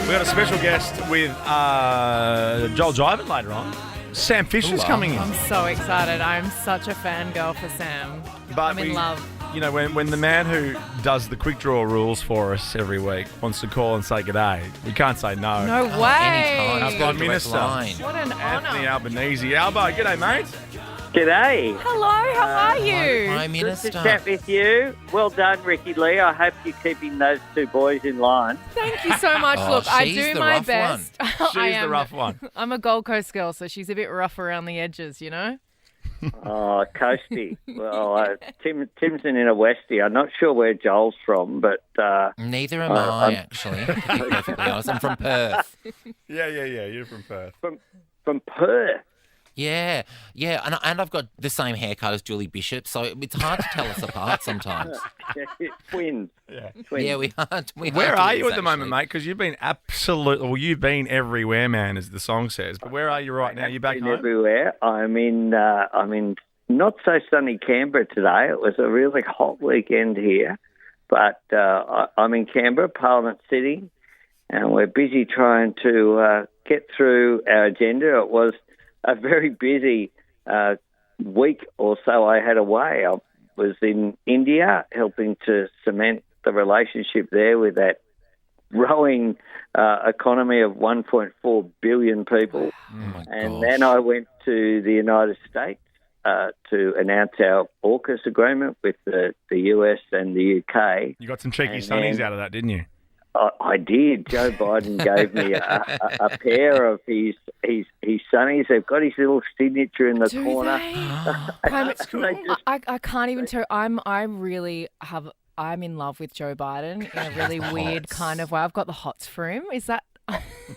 Speaker 1: We got a special guest with Joel Jiven later on. Sam Fisher's coming in.
Speaker 3: I'm so excited. I'm such a fangirl for Sam.
Speaker 1: But
Speaker 3: I'm in love.
Speaker 1: You know, when the man who does the quick draw rules for us every week wants to call and say g'day, we can't say no.
Speaker 3: No way.
Speaker 2: Anytime.
Speaker 1: Our
Speaker 2: He's got
Speaker 1: Prime
Speaker 2: a direct
Speaker 1: Minister,
Speaker 2: line.
Speaker 3: What an
Speaker 1: Anthony
Speaker 3: honour.
Speaker 1: Albanese. Albo, g'day, mate.
Speaker 11: G'day.
Speaker 3: Hello, how are you?
Speaker 2: Prime
Speaker 11: Good to
Speaker 2: Minister.
Speaker 11: chat with you. Well done, Ricky Lee. I hope you're keeping those two boys in line.
Speaker 3: Thank you so much.
Speaker 2: Oh,
Speaker 3: Look, I
Speaker 2: she's
Speaker 3: do
Speaker 2: the
Speaker 3: my
Speaker 2: rough
Speaker 3: best.
Speaker 1: She's the rough one.
Speaker 3: I'm a Gold Coast girl, so she's a bit rough around the edges, you know?
Speaker 11: Oh, Coastie. Well, Tim's in a Westie. I'm not sure where Joel's from, but...
Speaker 2: Neither am I, actually, to be perfectly honest. I'm from Perth.
Speaker 1: Yeah. You're from Perth.
Speaker 11: From Perth.
Speaker 2: Yeah, and I've got the same haircut as Julie Bishop, so it's hard to tell us apart sometimes.
Speaker 11: Twins. Twins.
Speaker 2: Yeah, we are.
Speaker 1: Where are you at the
Speaker 2: actually.
Speaker 1: moment, mate? Because you've been you've been everywhere, man, as the song says. But where are you right now? You back
Speaker 11: Been
Speaker 1: home?
Speaker 11: everywhere. I'm in not so sunny Canberra today. It was a really hot weekend here, but I'm in Canberra, Parliament City, and we're busy trying to get through our agenda. It was a very busy week or so I had away. I was in India helping to cement the relationship there with that growing economy of 1.4 billion people. And then I went to the United States to announce our AUKUS agreement with the US and the UK.
Speaker 1: You got some cheeky sunnies out of that, didn't you?
Speaker 11: I did. Joe Biden gave me a pair of his sunnies. They've got his little signature in the corner.
Speaker 3: That's cool. I can't even tell. I'm in love with Joe Biden in a really weird kind of way. I've got the hots for him. Is that?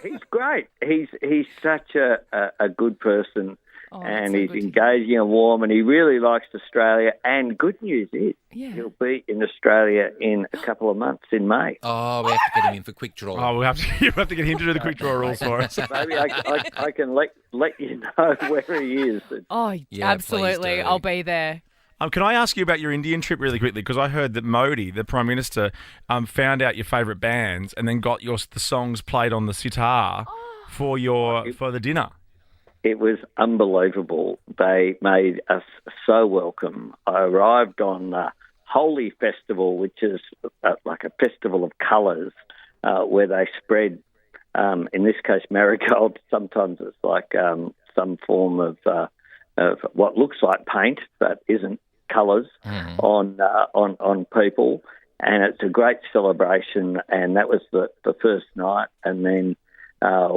Speaker 11: He's great. He's such a good person. And
Speaker 3: so
Speaker 11: he's
Speaker 3: good to
Speaker 11: engaging and warm, and he really likes Australia. And good news is he'll be in Australia in a couple of months in May.
Speaker 2: Oh, we have to get him in for quick draw.
Speaker 1: Oh, you have to get him to do the quick draw rules for us.
Speaker 11: Maybe I can let you know where he is.
Speaker 3: Oh,
Speaker 2: Yeah,
Speaker 3: absolutely.
Speaker 2: please do.
Speaker 3: I'll be there.
Speaker 1: Can I ask you about your Indian trip really quickly? Because I heard that Modi, the Prime Minister, found out your favourite bands and then got the songs played on the sitar for the dinner.
Speaker 11: It was unbelievable. They made us so welcome. I arrived on the Holi Festival, which is like a festival of colours, where they spread, in this case, marigold. Sometimes it's like some form of what looks like paint but isn't colours on people. And it's a great celebration. And that was the first night. And then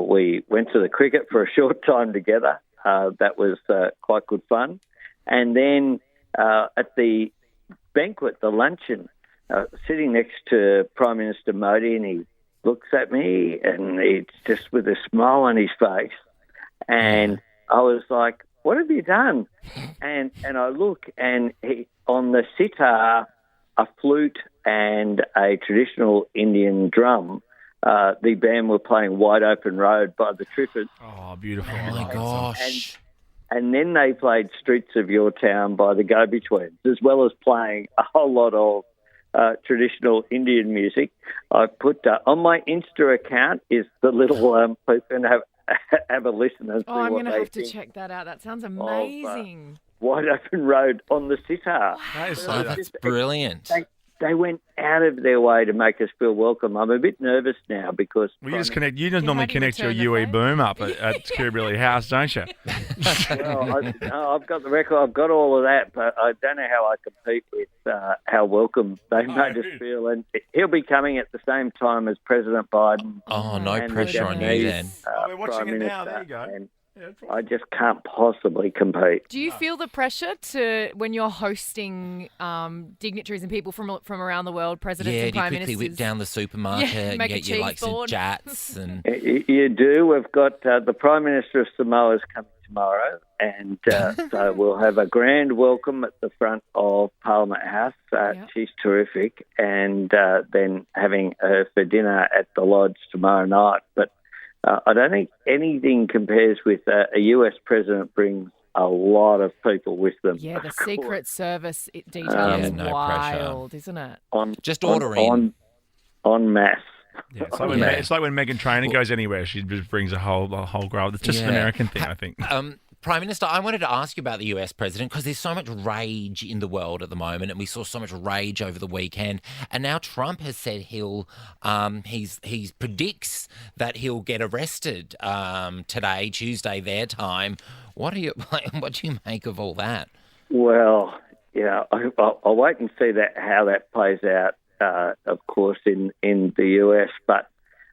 Speaker 11: we went to the cricket for a short time together. That was quite good fun. And then at the banquet, the luncheon, sitting next to Prime Minister Modi, and he looks at me and it's just with a smile on his face. And I was like, what have you done? And I look, and on the sitar, a flute and a traditional Indian drum, the band were playing Wide Open Road by the Triffids.
Speaker 1: Oh, beautiful.
Speaker 2: Oh, my gosh.
Speaker 11: And then they played Streets of Your Town by the Go-Betweens, as well as playing a whole lot of traditional Indian music. I put on my Insta account is the little people can have a listen and see
Speaker 3: I'm
Speaker 11: what
Speaker 3: going to
Speaker 11: they
Speaker 3: have to
Speaker 11: think
Speaker 3: check that out. That sounds amazing.
Speaker 11: Wide Open Road on the sitar.
Speaker 2: That's brilliant.
Speaker 11: They went out of their way to make us feel welcome. I'm a bit nervous now because...
Speaker 1: Well, you just normally connect your UE boom up at Kirribilli House, don't you?
Speaker 11: Well, I've got the record. I've got all of that, but I don't know how I compete with how welcome they made us feel. And he'll be coming at the same time as President Biden.
Speaker 2: Oh, no pressure on you then.
Speaker 1: We're watching it now. There you go.
Speaker 11: I just can't possibly compete.
Speaker 3: Do you feel the pressure to when you're hosting dignitaries and people from around the world, presidents and prime
Speaker 2: do you quickly
Speaker 3: ministers?
Speaker 2: whip down the supermarket and
Speaker 3: make a
Speaker 2: get you like
Speaker 3: cheese
Speaker 2: some
Speaker 3: board.
Speaker 2: jats and
Speaker 11: You do. We've got the Prime Minister of Samoa's coming tomorrow, and so we'll have a grand welcome at the front of Parliament House. She's terrific, and then having her for dinner at the Lodge tomorrow night. But I don't think anything compares with a US president brings a lot of people with them.
Speaker 3: Yeah, the Secret Service detail is
Speaker 2: no
Speaker 3: wild,
Speaker 2: pressure.
Speaker 3: isn't it?
Speaker 2: Just order in.
Speaker 11: En masse.
Speaker 1: Yeah, it's like when Meghan Trainor goes anywhere, she just brings a whole crowd. It's just an American thing, I think.
Speaker 2: Prime Minister, I wanted to ask you about the US president because there's so much rage in the world at the moment, and we saw so much rage over the weekend. And now Trump has said he predicts that he'll get arrested today, Tuesday, their time. What do you make of all that?
Speaker 11: Well, yeah, I'll wait and see how that plays out. Of course, in the US, but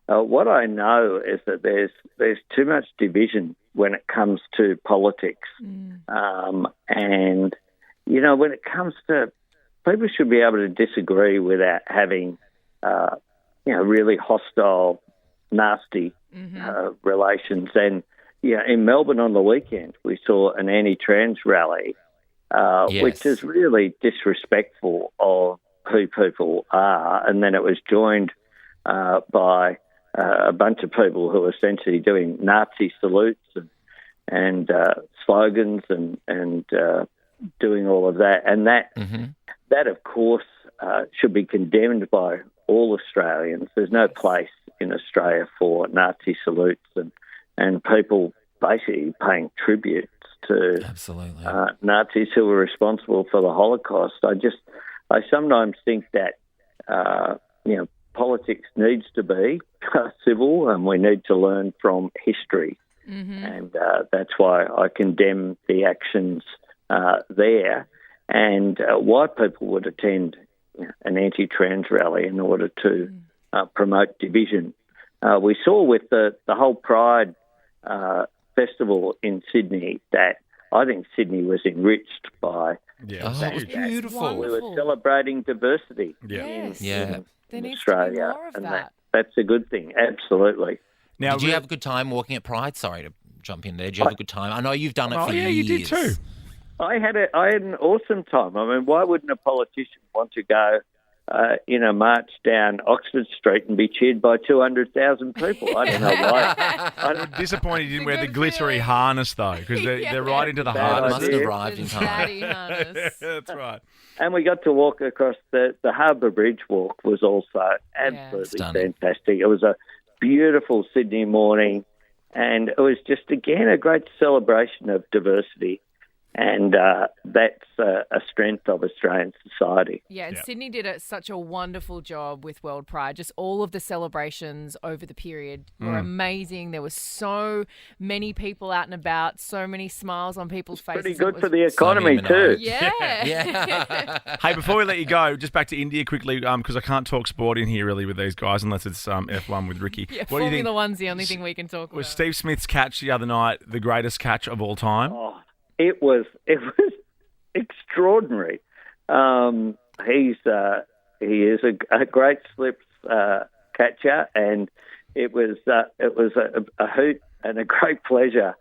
Speaker 11: what I know is that there's too much division when it comes to politics, and when it comes to people should be able to disagree without having really hostile, nasty relations. And in Melbourne on the weekend, we saw an anti-trans rally, which is really disrespectful of who people are, and then it was joined by a bunch of people who were essentially doing Nazi salutes and slogans and doing all of that, and that of course should be condemned by all Australians. There's no place in Australia for Nazi salutes and people basically paying tributes to Nazis who were responsible for the Holocaust. I sometimes think that, politics needs to be civil, and we need to learn from history. And that's why I condemn the actions there, and why people would attend an anti-trans rally in order to promote division. We saw with the whole Pride festival in Sydney that I think Sydney was enriched by.
Speaker 2: Yeah, it was beautiful.
Speaker 11: We were celebrating diversity
Speaker 3: There
Speaker 11: in
Speaker 3: needs
Speaker 11: Australia,
Speaker 3: to be more of
Speaker 11: and
Speaker 3: that.
Speaker 11: that's a good thing. Absolutely.
Speaker 2: Now, did you have a good time walking at Pride? Sorry to jump in there. Did you have a good time? I know you've done it for years.
Speaker 1: Yeah, you did too.
Speaker 11: I had an awesome time. I mean, why wouldn't a politician want to go march down Oxford Street and be cheered by 200,000 people? I don't know why.
Speaker 1: I'm disappointed you didn't wear the glittery harness, though, because they're right into the harness.
Speaker 2: Must have arrived in time.
Speaker 1: That's right.
Speaker 11: And we got to walk across the Harbour Bridge walk was also absolutely fantastic. It was a beautiful Sydney morning, and it was just, again, a great celebration of diversity. And that's a strength of Australian society.
Speaker 3: Yeah, and Sydney did such a wonderful job with World Pride. Just all of the celebrations over the period were amazing. There were so many people out and about, so many smiles on people's faces.
Speaker 11: Pretty good for the economy too.
Speaker 3: Yeah.
Speaker 1: Hey, before we let you go, just back to India quickly, because I can't talk sport in here really with these guys unless it's F1 with Ricky.
Speaker 3: Yeah,
Speaker 1: what do you think?
Speaker 3: Formula One's the only thing we can talk about.
Speaker 1: Was Steve Smith's catch the other night the greatest catch of all time?
Speaker 11: Oh, it was extraordinary. He is a great slips catcher, and it was a hoot and a great pleasure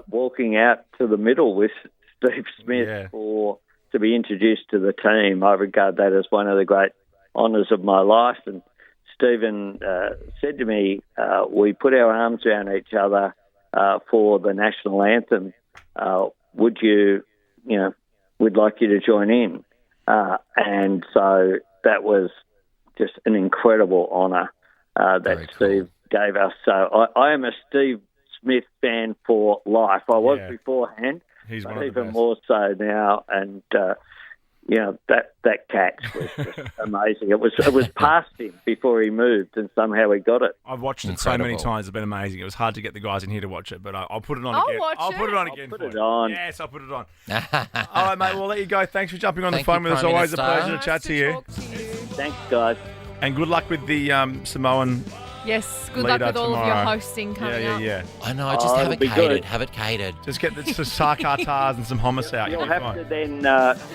Speaker 11: walking out to the middle with Steve Smith to be introduced to the team. I regard that as one of the great honours of my life. And Stephen said to me, we put our arms around each other for the national anthem. Would you, we'd like you to join in. And so that was just an incredible honour that Steve gave us. So I am a Steve Smith fan for life. I was beforehand,
Speaker 1: He's
Speaker 11: but
Speaker 1: one of the
Speaker 11: even
Speaker 1: best.
Speaker 11: more so now. And, that catch was just amazing. It was past him before he moved, and somehow he got it.
Speaker 1: I've watched it so many times. It's been amazing. It was hard to get the guys in here to watch it, but I'll put it on again. I'll put it on again.
Speaker 11: Put it on.
Speaker 1: Yes, I'll put it on. All right, mate. We'll let you go. Thanks for jumping on the phone with us. Always a pleasure to chat to you.
Speaker 11: Thanks, guys.
Speaker 1: And good luck with the Samoan
Speaker 3: Yes, good
Speaker 1: Lead
Speaker 3: luck with
Speaker 1: up
Speaker 3: all of your
Speaker 1: tomorrow.
Speaker 3: hosting coming up.
Speaker 1: Yeah.
Speaker 2: I know. Just have it
Speaker 11: it'll be
Speaker 2: catered.
Speaker 11: good.
Speaker 2: Have it catered.
Speaker 1: Just get the sarkatars and some hummus out.
Speaker 11: You'll
Speaker 1: You'll be
Speaker 11: have
Speaker 1: fine.
Speaker 11: to then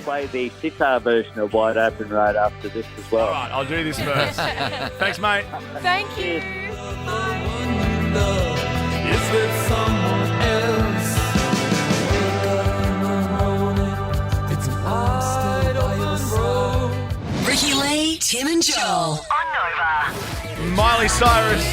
Speaker 11: play the sitar version of Wide Open Road after this as well.
Speaker 1: All right, I'll do this first. Thanks, mate.
Speaker 3: Thank you.
Speaker 6: Ricky Lee, Tim and Joel.
Speaker 1: Miley Cyrus.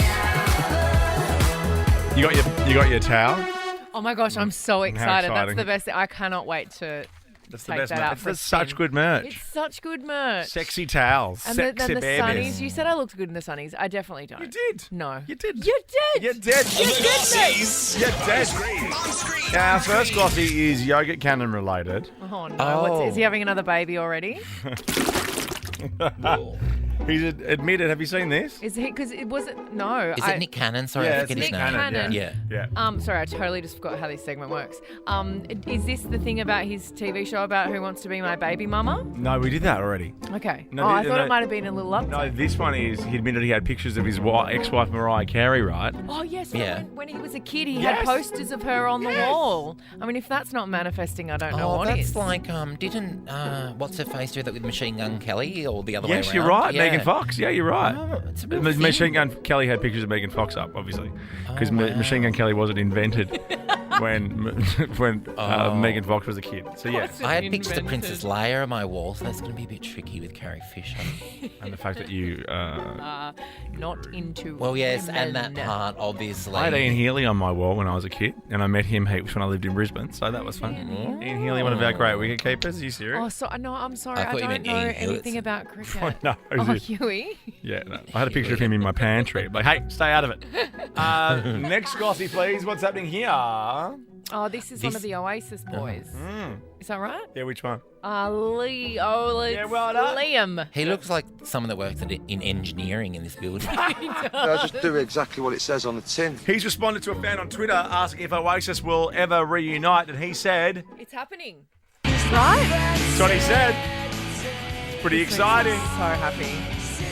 Speaker 1: You got your towel?
Speaker 3: Oh my gosh, I'm so excited. That's
Speaker 1: exciting.
Speaker 3: the best. I cannot wait to
Speaker 1: That's the
Speaker 3: take
Speaker 1: best
Speaker 3: that
Speaker 1: merch.
Speaker 3: out for a
Speaker 1: It's such
Speaker 3: spin.
Speaker 1: good merch.
Speaker 3: It's such good merch.
Speaker 1: Sexy towels.
Speaker 3: And
Speaker 1: Sexy
Speaker 3: the
Speaker 1: babies.
Speaker 3: sunnies. You said I looked good in the sunnies. I definitely don't.
Speaker 1: You did.
Speaker 3: No.
Speaker 1: You did.
Speaker 3: You did.
Speaker 1: You did.
Speaker 3: You did.
Speaker 5: Glossies.
Speaker 1: You did. Our first glossy is yogurt cannon related.
Speaker 3: Oh no!
Speaker 2: Oh.
Speaker 3: Is he having another baby already?
Speaker 1: He's admitted. Have you seen this?
Speaker 3: Is he? Because it wasn't. No.
Speaker 2: Is it Nick Cannon? Sorry, I
Speaker 1: it's
Speaker 2: forget his
Speaker 1: Nick
Speaker 2: name.
Speaker 3: Cannon.
Speaker 2: Yeah.
Speaker 3: Sorry, I totally just forgot how this segment works. Is this the thing about his TV show about Who Wants to Be My Baby Mama?
Speaker 1: No, we did that already.
Speaker 3: Okay.
Speaker 1: No,
Speaker 3: I
Speaker 1: the-
Speaker 3: thought
Speaker 1: no-
Speaker 3: it might have been a little update.
Speaker 1: No, this one is he admitted he had pictures of his ex-wife Mariah Carey, right?
Speaker 3: Oh yes, from
Speaker 2: Yeah.
Speaker 3: when he was a kid, he
Speaker 1: Yes.
Speaker 3: had posters of her on the wall. I mean, if that's not manifesting, I don't know
Speaker 2: Oh,
Speaker 3: what
Speaker 2: that's
Speaker 3: is.
Speaker 2: like didn't what's her face do that with Machine Gun Kelly or the other way around?
Speaker 1: Yes, you're right.
Speaker 2: Yeah.
Speaker 1: Megan Fox. Yeah, you're right.
Speaker 2: Oh, it's a real thing.
Speaker 1: Machine Gun Kelly had pictures of Megan Fox up, obviously, because
Speaker 2: wow.
Speaker 1: Machine Gun Kelly wasn't invented when Megan Fox was a kid. So yeah,
Speaker 3: What's it
Speaker 2: I had pictures of
Speaker 3: invented?
Speaker 2: Princess Leia on my wall, so that's going to be a bit tricky with Carrie Fisher.
Speaker 1: and the fact that you,
Speaker 3: Not into.
Speaker 2: Well, yes, and that
Speaker 3: women.
Speaker 2: part, obviously.
Speaker 1: I had Ian Healy on my wall when I was a kid, and I met him heaps when I lived in Brisbane, so that was fun. Ian Healy, one of our great wicket keepers. Are you serious?
Speaker 3: Oh, so no, I'm sorry.
Speaker 2: I
Speaker 3: I,
Speaker 2: thought you
Speaker 3: don't
Speaker 2: meant
Speaker 3: know
Speaker 2: Ian Hewitt.
Speaker 3: anything about cricket.
Speaker 1: Oh, no,
Speaker 3: Oh,
Speaker 1: is it-
Speaker 3: Huey.
Speaker 1: Yeah, no. I had a picture of him in my pantry. Like, hey, stay out of it. Next glossy, please. What's happening here?
Speaker 3: Oh, this is one of the Oasis boys. Is that right?
Speaker 1: Yeah, which one?
Speaker 3: Lee. Oh, it's
Speaker 1: Yeah, well done.
Speaker 3: Liam.
Speaker 2: He looks like someone that works in engineering in this building.
Speaker 9: I just do exactly what it says on the tin.
Speaker 1: He's responded to a fan on Twitter asking if Oasis will ever reunite, and he said,
Speaker 3: It's happening. Right?
Speaker 1: that's what he said. It's pretty exciting.
Speaker 3: So happy.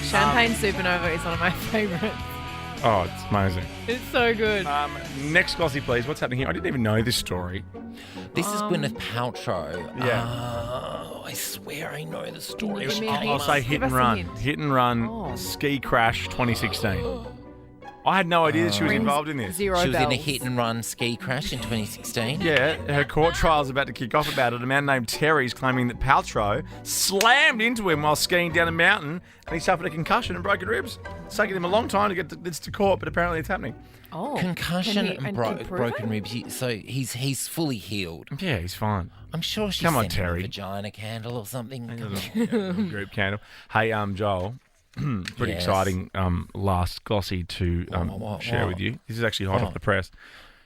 Speaker 3: Champagne Supernova is one of my favourites.
Speaker 1: Oh, it's amazing.
Speaker 3: It's so good.
Speaker 1: Next glossy, please. What's happening here? I didn't even know this story.
Speaker 2: This is Gwyneth Paltrow.
Speaker 1: Yeah.
Speaker 2: I swear I know the story.
Speaker 3: Give me a hint.
Speaker 1: I'll say hit
Speaker 3: Give
Speaker 1: and
Speaker 3: us a
Speaker 1: run.
Speaker 3: hint.
Speaker 1: Hit and run.
Speaker 3: Oh.
Speaker 1: Ski crash 2016. I had no idea that she was
Speaker 3: Rings
Speaker 1: involved in this.
Speaker 3: Zero
Speaker 2: She was in a
Speaker 3: bells.
Speaker 2: hit and run ski crash in 2016.
Speaker 1: Yeah, her court trial's about to kick off about it. A man named Terry is claiming that Paltrow slammed into him while skiing down a mountain and he suffered a concussion and broken ribs. It's taken him a long time to get this to court, but apparently it's happening.
Speaker 3: Oh.
Speaker 2: Concussion
Speaker 3: Can he-
Speaker 2: and
Speaker 3: can prove
Speaker 2: broken
Speaker 3: it?
Speaker 2: ribs. So he's fully healed.
Speaker 1: Yeah, he's fine.
Speaker 2: I'm sure she
Speaker 1: Come on,
Speaker 2: sent him a
Speaker 1: Terry.
Speaker 2: vagina candle or something.
Speaker 1: Group candle. Hey, Joel. Pretty
Speaker 2: Yes.
Speaker 1: exciting last glossy to
Speaker 2: What?
Speaker 1: share with you. This is actually hot off
Speaker 2: What?
Speaker 1: the press.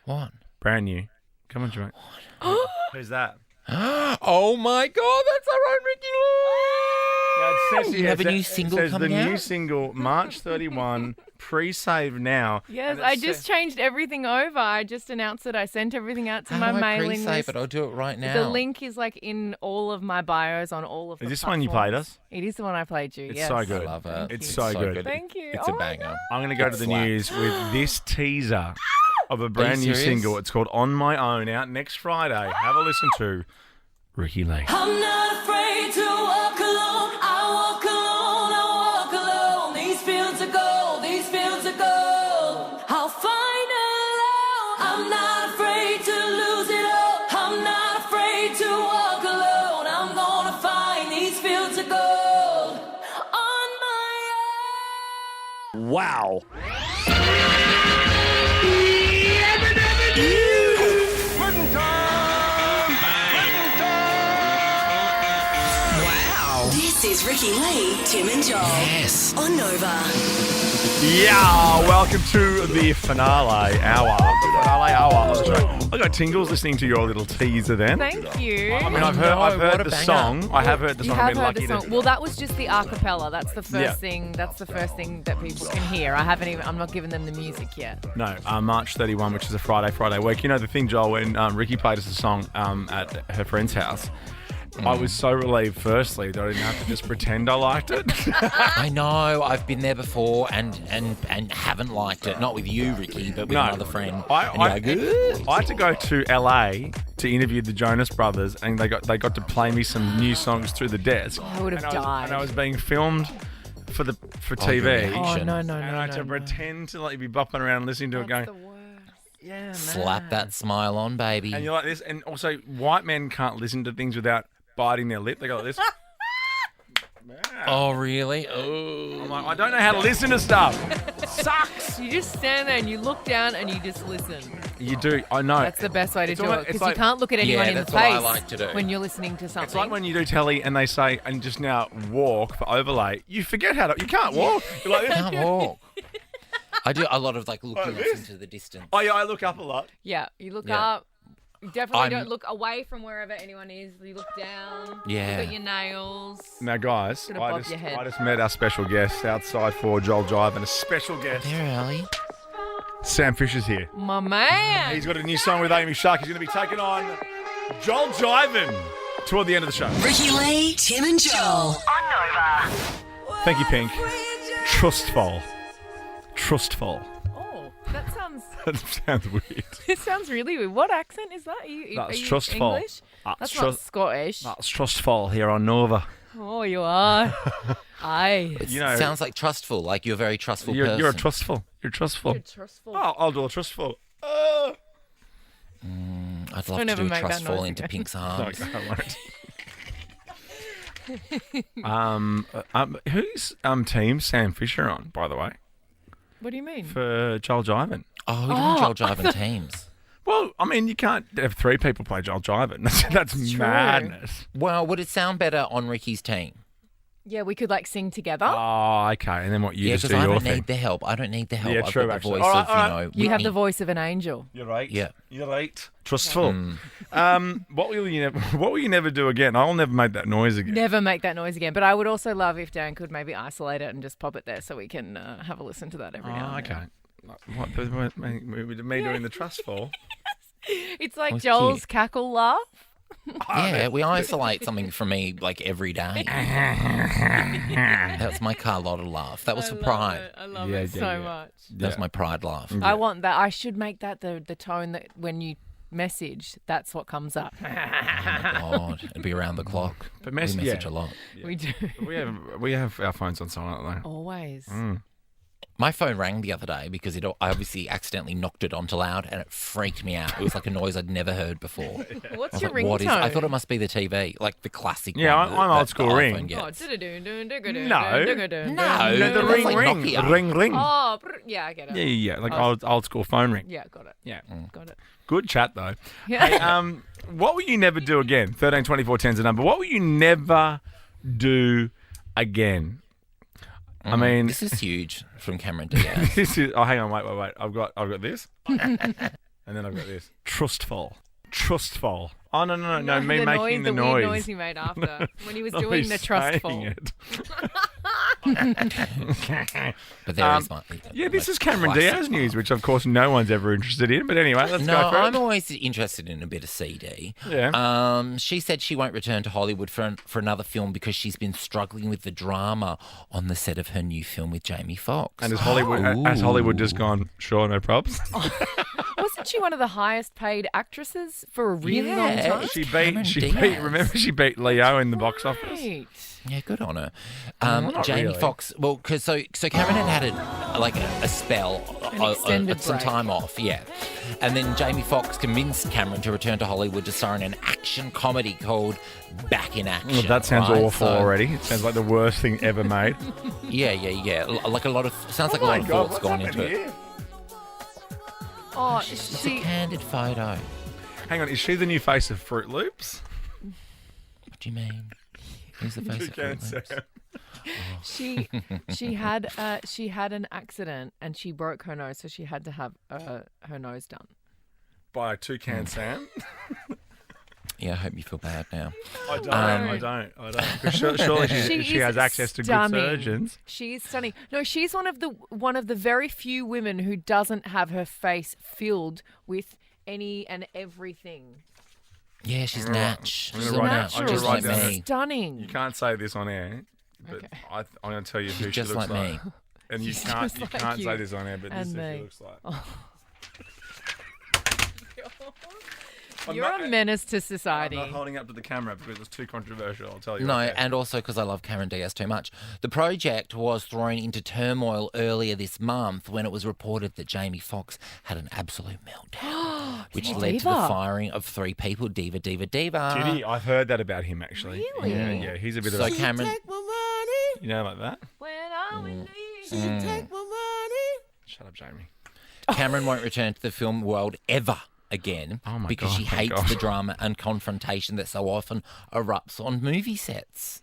Speaker 2: What?
Speaker 1: Brand new. Come on, Jermaine. Who's that?
Speaker 2: Oh my God, that's our own Ricky
Speaker 1: Now, it says
Speaker 2: You
Speaker 1: here,
Speaker 2: have a
Speaker 1: it
Speaker 2: new
Speaker 1: says
Speaker 2: single
Speaker 1: the
Speaker 2: coming
Speaker 1: new
Speaker 2: out?
Speaker 1: single, March 31, pre-save now.
Speaker 3: Yes,
Speaker 1: And it
Speaker 3: I
Speaker 1: says-
Speaker 3: just changed everything over. I just announced it. I sent everything out to
Speaker 2: How
Speaker 3: my
Speaker 2: do I
Speaker 3: mailing
Speaker 2: pre-save
Speaker 3: list.
Speaker 2: it? I'll do it right now.
Speaker 3: The link is like in all of my bios on all of the
Speaker 1: Is this one you played
Speaker 3: platforms.
Speaker 1: us?
Speaker 3: It is the one I played you,
Speaker 1: It's
Speaker 3: yes.
Speaker 1: so good.
Speaker 2: I love it.
Speaker 1: It's so good.
Speaker 3: Thank you.
Speaker 2: It's
Speaker 3: Oh
Speaker 2: a
Speaker 3: my
Speaker 2: banger.
Speaker 1: I'm going to go to the
Speaker 2: slaps.
Speaker 1: news with this teaser of a brand new
Speaker 2: serious?
Speaker 1: single. It's called On My Own, out next Friday. Have a listen to Ricky Lee.
Speaker 4: I'm not afraid to walk alone. I walk alone. I walk alone. These fields are gold. These fields are gold. I'll find alone. I'm not afraid to lose it all. I'm not afraid to walk alone. I'm gonna find these fields of gold on my own.
Speaker 5: Wow.
Speaker 6: Wow. This is Ricky Lee, Tim and Joel.
Speaker 2: Yes.
Speaker 6: On Nova.
Speaker 1: Yeah, welcome to the finale hour. Finale hour of the show. I got tingles listening to your little teaser then.
Speaker 3: Thank you.
Speaker 1: I mean, I've
Speaker 2: No,
Speaker 1: heard
Speaker 2: what a
Speaker 1: the
Speaker 2: banger.
Speaker 1: song. I have heard the
Speaker 3: You
Speaker 1: song.
Speaker 3: have
Speaker 1: I've been
Speaker 3: heard the
Speaker 1: lucky
Speaker 3: song.
Speaker 1: to.
Speaker 3: Well, that was just the a cappella. That's the first
Speaker 1: Yeah.
Speaker 3: thing. That's the first thing that people can hear. I'm not giving them the music yet.
Speaker 1: No, March 31, which is a Friday week. You know the thing, Joel, when Ricky played us a song at her friend's house, I was so relieved, firstly, that I didn't have to just pretend I liked it.
Speaker 2: I know. I've been there before and haven't liked it. Not with you, Ricky, but with another friend.
Speaker 1: I had to go to LA to interview the Jonas Brothers, and they got to play me some new songs through the desk.
Speaker 3: I would have died.
Speaker 1: And I was being filmed for TV.
Speaker 3: Oh, no.
Speaker 1: And I had to pretend to be bopping around listening to it going,
Speaker 3: yeah, man.
Speaker 2: Slap that smile on, baby.
Speaker 1: and you're like this. And also, white men can't listen to things without biting their lip. They go like this.
Speaker 2: Oh, really? Oh.
Speaker 1: I'm like, I don't know how to listen to stuff.
Speaker 3: Sucks. You just stand there and you look down and you just listen.
Speaker 1: You do. I know.
Speaker 3: That's the best way to do it,
Speaker 1: almost-
Speaker 3: because
Speaker 1: it's
Speaker 3: you
Speaker 1: like-
Speaker 3: can't look at anyone in the
Speaker 2: that's what I
Speaker 3: face
Speaker 2: like to do.
Speaker 3: when you're listening to something.
Speaker 1: It's like when you do telly and they say, and just now walk for overlay. You forget how to. You can't walk. You're like this.
Speaker 2: Can't walk. I do a lot of looking up into the distance.
Speaker 1: Oh yeah, I look up a lot.
Speaker 3: Yeah, you look
Speaker 2: Yeah.
Speaker 3: up. You definitely don't
Speaker 2: I'm-
Speaker 3: look away from wherever anyone is. You look down.
Speaker 2: Yeah.
Speaker 3: Look at your nails.
Speaker 1: Now, guys,
Speaker 3: Gonna bob your head.
Speaker 1: I just met our special guest outside for Joel Jive, and a special guest,
Speaker 2: There, Ali.
Speaker 1: Sam Fisher's here.
Speaker 3: My man.
Speaker 1: He's got a new song with Amy Shark. He's going to be taking on Joel Jiven toward the end of the show.
Speaker 6: Ricky Lee, Tim and Joel.
Speaker 1: Thank you, Pink. Trustful. Trustful.
Speaker 3: Oh, that sounds.
Speaker 1: That sounds weird.
Speaker 3: It sounds really weird. What accent is that? Are you
Speaker 1: That's
Speaker 3: you
Speaker 1: trustful.
Speaker 3: English?
Speaker 1: That's
Speaker 3: That's not
Speaker 1: trust-
Speaker 3: Scottish.
Speaker 1: That's Trustful here on Nova.
Speaker 3: Oh, you are. Aye.
Speaker 1: You know,
Speaker 2: Sounds like trustful, like you're a very trustful
Speaker 1: you're
Speaker 2: person.
Speaker 1: a trustful. You're trustful.
Speaker 3: You're trustful.
Speaker 1: Oh, I'll do a trustful.
Speaker 2: I'd love
Speaker 3: Don't
Speaker 2: to
Speaker 3: ever
Speaker 2: do a
Speaker 3: make that
Speaker 2: trustful
Speaker 3: noise
Speaker 2: into
Speaker 3: again.
Speaker 2: Pink's arms.
Speaker 1: I won't. Who's team Sam Fisher on, by the way,
Speaker 3: What do you mean?
Speaker 1: for Joel Jiven?
Speaker 2: Oh, who did Joel Jive teams?
Speaker 1: Well, I mean, you can't have three people play Joel Jiven. That's
Speaker 3: true.
Speaker 1: madness.
Speaker 2: Well, would it sound better on Ricky's team?
Speaker 3: Yeah, we could sing together.
Speaker 1: Oh, okay. And then what you
Speaker 2: Yeah,
Speaker 1: just
Speaker 2: because
Speaker 1: do
Speaker 2: I
Speaker 1: your
Speaker 2: don't
Speaker 1: thing.
Speaker 2: need the help. I don't need the help.
Speaker 1: Yeah,
Speaker 2: I've
Speaker 1: true,
Speaker 2: got the
Speaker 1: actually.
Speaker 2: voice
Speaker 1: All
Speaker 2: of,
Speaker 1: right, all
Speaker 2: you know,
Speaker 3: you have
Speaker 2: Whitney.
Speaker 3: the voice of an angel.
Speaker 1: You're right.
Speaker 2: Yeah.
Speaker 1: You're right. Trustful. What will you never do again? I'll never make that noise again.
Speaker 3: Never make that noise again. But I would also love if Dan could maybe isolate it and just pop it there so we can have a listen to that every now
Speaker 1: Oh,
Speaker 3: and
Speaker 1: okay.
Speaker 3: then.
Speaker 1: What me doing the trustful?
Speaker 3: It's like
Speaker 2: That's
Speaker 3: Joel's
Speaker 2: cute.
Speaker 3: cackle laugh.
Speaker 2: Yeah, we isolate something from me like every day. That's my Carlotta laugh. That was for pride.
Speaker 3: I love
Speaker 1: Yeah,
Speaker 3: it
Speaker 1: yeah,
Speaker 3: so
Speaker 1: yeah.
Speaker 3: much.
Speaker 2: That's my pride laugh.
Speaker 3: I want that. I should make that the tone that when you message, that's what comes up.
Speaker 2: God, it'd be around the clock.
Speaker 1: But
Speaker 2: We message
Speaker 1: yeah.
Speaker 2: a lot.
Speaker 3: We do.
Speaker 1: We have our phones on silent though.
Speaker 3: Always.
Speaker 2: My phone rang the other day because I obviously accidentally knocked it onto loud and it freaked me out. It was like a noise I'd never heard before.
Speaker 3: What's
Speaker 2: I was
Speaker 3: your
Speaker 2: like, what is?
Speaker 3: ringtone?
Speaker 2: I thought it must be the TV, like the classic
Speaker 1: Yeah,
Speaker 2: one.
Speaker 1: I'm old school
Speaker 2: the
Speaker 1: ring.
Speaker 2: iPhone
Speaker 3: Oh,
Speaker 2: gets.
Speaker 1: No,
Speaker 2: No,
Speaker 1: the
Speaker 2: that's
Speaker 1: ring,
Speaker 2: like
Speaker 1: ring,
Speaker 2: Nokia.
Speaker 1: ring.
Speaker 3: Oh, yeah, I get it.
Speaker 1: Yeah, like old school phone ring.
Speaker 3: Yeah, got it.
Speaker 1: Yeah.
Speaker 3: Got it.
Speaker 1: Good chat though.
Speaker 3: Yeah.
Speaker 1: Hey, what will you never do again? 13 24 10's the number. What will you never do again? I mean,
Speaker 2: This is huge from Cameron Diaz.
Speaker 1: this is. Oh, hang on, wait. I've got this, and then I've got this. Trustful. Oh no! Me
Speaker 3: the
Speaker 1: making the
Speaker 3: weird
Speaker 1: noise.
Speaker 3: noise he made after when he was
Speaker 1: Not
Speaker 3: doing
Speaker 1: me
Speaker 3: the trustful.
Speaker 1: saying it.
Speaker 2: But there is my.
Speaker 1: Yeah, this
Speaker 2: my
Speaker 1: is Cameron
Speaker 2: classic
Speaker 1: Diaz news,
Speaker 2: laugh.
Speaker 1: which of course no one's ever interested in. But anyway, let's
Speaker 2: No,
Speaker 1: go for
Speaker 2: I'm
Speaker 1: it.
Speaker 2: always interested in a bit of CD.
Speaker 1: Yeah.
Speaker 2: She said she won't return to Hollywood for another film because she's been struggling with the drama on the set of her new film with Jamie Foxx.
Speaker 1: And has Hollywood just gone? Sure, no props.
Speaker 3: Wasn't she one of the highest paid actresses for a really long
Speaker 2: Yeah.
Speaker 3: time?
Speaker 1: She
Speaker 2: Cameron
Speaker 1: beat.
Speaker 2: Diaz.
Speaker 1: Remember, she beat Leo in the box office.
Speaker 3: Right.
Speaker 2: Yeah, good on her.
Speaker 1: not
Speaker 2: Jamie
Speaker 1: really.
Speaker 2: Foxx. Well, because so Cameron had a spell,
Speaker 3: extended
Speaker 2: some
Speaker 3: break.
Speaker 2: time off, yeah, and then Jamie Foxx convinced Cameron to return to Hollywood to star in an action comedy called Back in Action.
Speaker 1: Well, that sounds
Speaker 2: right?
Speaker 1: awful
Speaker 2: So-
Speaker 1: already. It sounds like the worst thing ever made.
Speaker 2: Yeah. Like a lot of sounds like
Speaker 1: Oh
Speaker 2: a
Speaker 1: my
Speaker 2: lot of
Speaker 1: God,
Speaker 2: thoughts
Speaker 1: what's
Speaker 2: gone into
Speaker 1: happening
Speaker 2: it.
Speaker 1: here?
Speaker 3: Oh,
Speaker 2: It's
Speaker 3: she.
Speaker 2: a candid photo.
Speaker 1: Hang on, is she the new face of Fruit Loops?
Speaker 2: What do you mean? Who's the face
Speaker 1: You
Speaker 2: of
Speaker 1: can't
Speaker 2: Fruit
Speaker 1: say
Speaker 2: Loops?
Speaker 3: She had an accident and she broke her nose, so she had to have her nose done.
Speaker 1: By Toucan Sam?
Speaker 2: Yeah, I hope you feel bad now.
Speaker 1: I don't. 'Cause surely she
Speaker 3: is
Speaker 1: has access to
Speaker 3: stunning.
Speaker 1: good surgeons.
Speaker 3: She's stunning. No, she's one of the very few women who doesn't have her face filled with any and everything.
Speaker 2: Yeah, she's natch.
Speaker 1: I'm
Speaker 2: She's
Speaker 1: gonna
Speaker 2: all
Speaker 1: write down-
Speaker 2: natch,
Speaker 1: I'm
Speaker 2: just
Speaker 1: gonna
Speaker 2: like
Speaker 1: write down-
Speaker 2: me.
Speaker 3: Stunning.
Speaker 1: You can't say this on air, but
Speaker 3: Okay.
Speaker 1: I'm going to tell you who
Speaker 2: She's
Speaker 1: she
Speaker 2: just
Speaker 1: looks
Speaker 2: like
Speaker 1: like.
Speaker 2: me.
Speaker 1: And you
Speaker 3: She's
Speaker 1: can't
Speaker 3: just
Speaker 1: you
Speaker 3: like
Speaker 1: can't
Speaker 3: you
Speaker 1: say this on air, but this is
Speaker 3: and
Speaker 1: who she
Speaker 3: me.
Speaker 1: looks like.
Speaker 3: You're
Speaker 1: not-
Speaker 3: a menace to
Speaker 1: I'm
Speaker 3: society.
Speaker 1: not holding up to the camera because it's too controversial. I'll tell you.
Speaker 2: No,
Speaker 1: okay.
Speaker 2: and also because I love Cameron Diaz too much. The project was thrown into turmoil earlier this month when it was reported that Jamie Foxx had an absolute meltdown, which led to the
Speaker 3: Diva.
Speaker 2: firing of 3 people. Diva.
Speaker 1: Giddy, I've heard that about him actually.
Speaker 3: Really?
Speaker 1: Yeah, he's a bit
Speaker 2: So
Speaker 1: of a
Speaker 2: Cameron,
Speaker 1: you know like that.
Speaker 3: When I'm in need.
Speaker 1: Shut up, Jamie.
Speaker 2: Cameron won't return to the film world ever again
Speaker 1: Oh my
Speaker 2: because
Speaker 1: God,
Speaker 2: she
Speaker 1: thank
Speaker 2: hates
Speaker 1: God.
Speaker 2: the drama and confrontation that so often erupts on movie sets.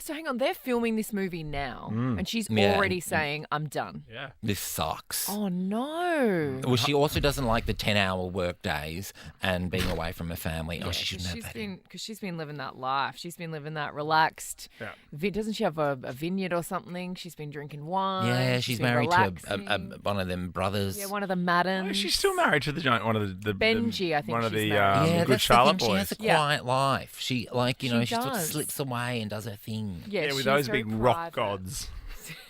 Speaker 3: So hang on, they're filming this movie now, and she's
Speaker 2: Yeah.
Speaker 3: already saying, "I'm done."
Speaker 1: Yeah.
Speaker 2: This sucks.
Speaker 3: Oh no!
Speaker 2: Well, she also doesn't like the 10-hour work days and being away from her family. Oh, she shouldn't have that.
Speaker 3: Because she's been living that life. She's been living that relaxed.
Speaker 1: Yeah.
Speaker 3: Doesn't she have a vineyard or something? She's been drinking wine.
Speaker 2: Yeah, she's
Speaker 3: been
Speaker 2: married to
Speaker 3: relaxing.
Speaker 2: one of them brothers.
Speaker 3: Yeah, one of the Maddens.
Speaker 1: Oh, she's still married to the giant one of the
Speaker 3: Benji, I think
Speaker 1: one of
Speaker 3: she's
Speaker 1: the
Speaker 3: married.
Speaker 2: Yeah,
Speaker 1: Good
Speaker 2: that's
Speaker 1: Charlotte
Speaker 2: the thing. She
Speaker 1: boys.
Speaker 2: has a
Speaker 3: Yeah.
Speaker 2: quiet life. She, like, you
Speaker 3: She
Speaker 2: know, she sort of
Speaker 3: does.
Speaker 2: slips away and does her thing.
Speaker 3: Yeah,
Speaker 1: with
Speaker 3: she's
Speaker 1: those
Speaker 3: very
Speaker 1: big rock
Speaker 3: private.
Speaker 1: gods.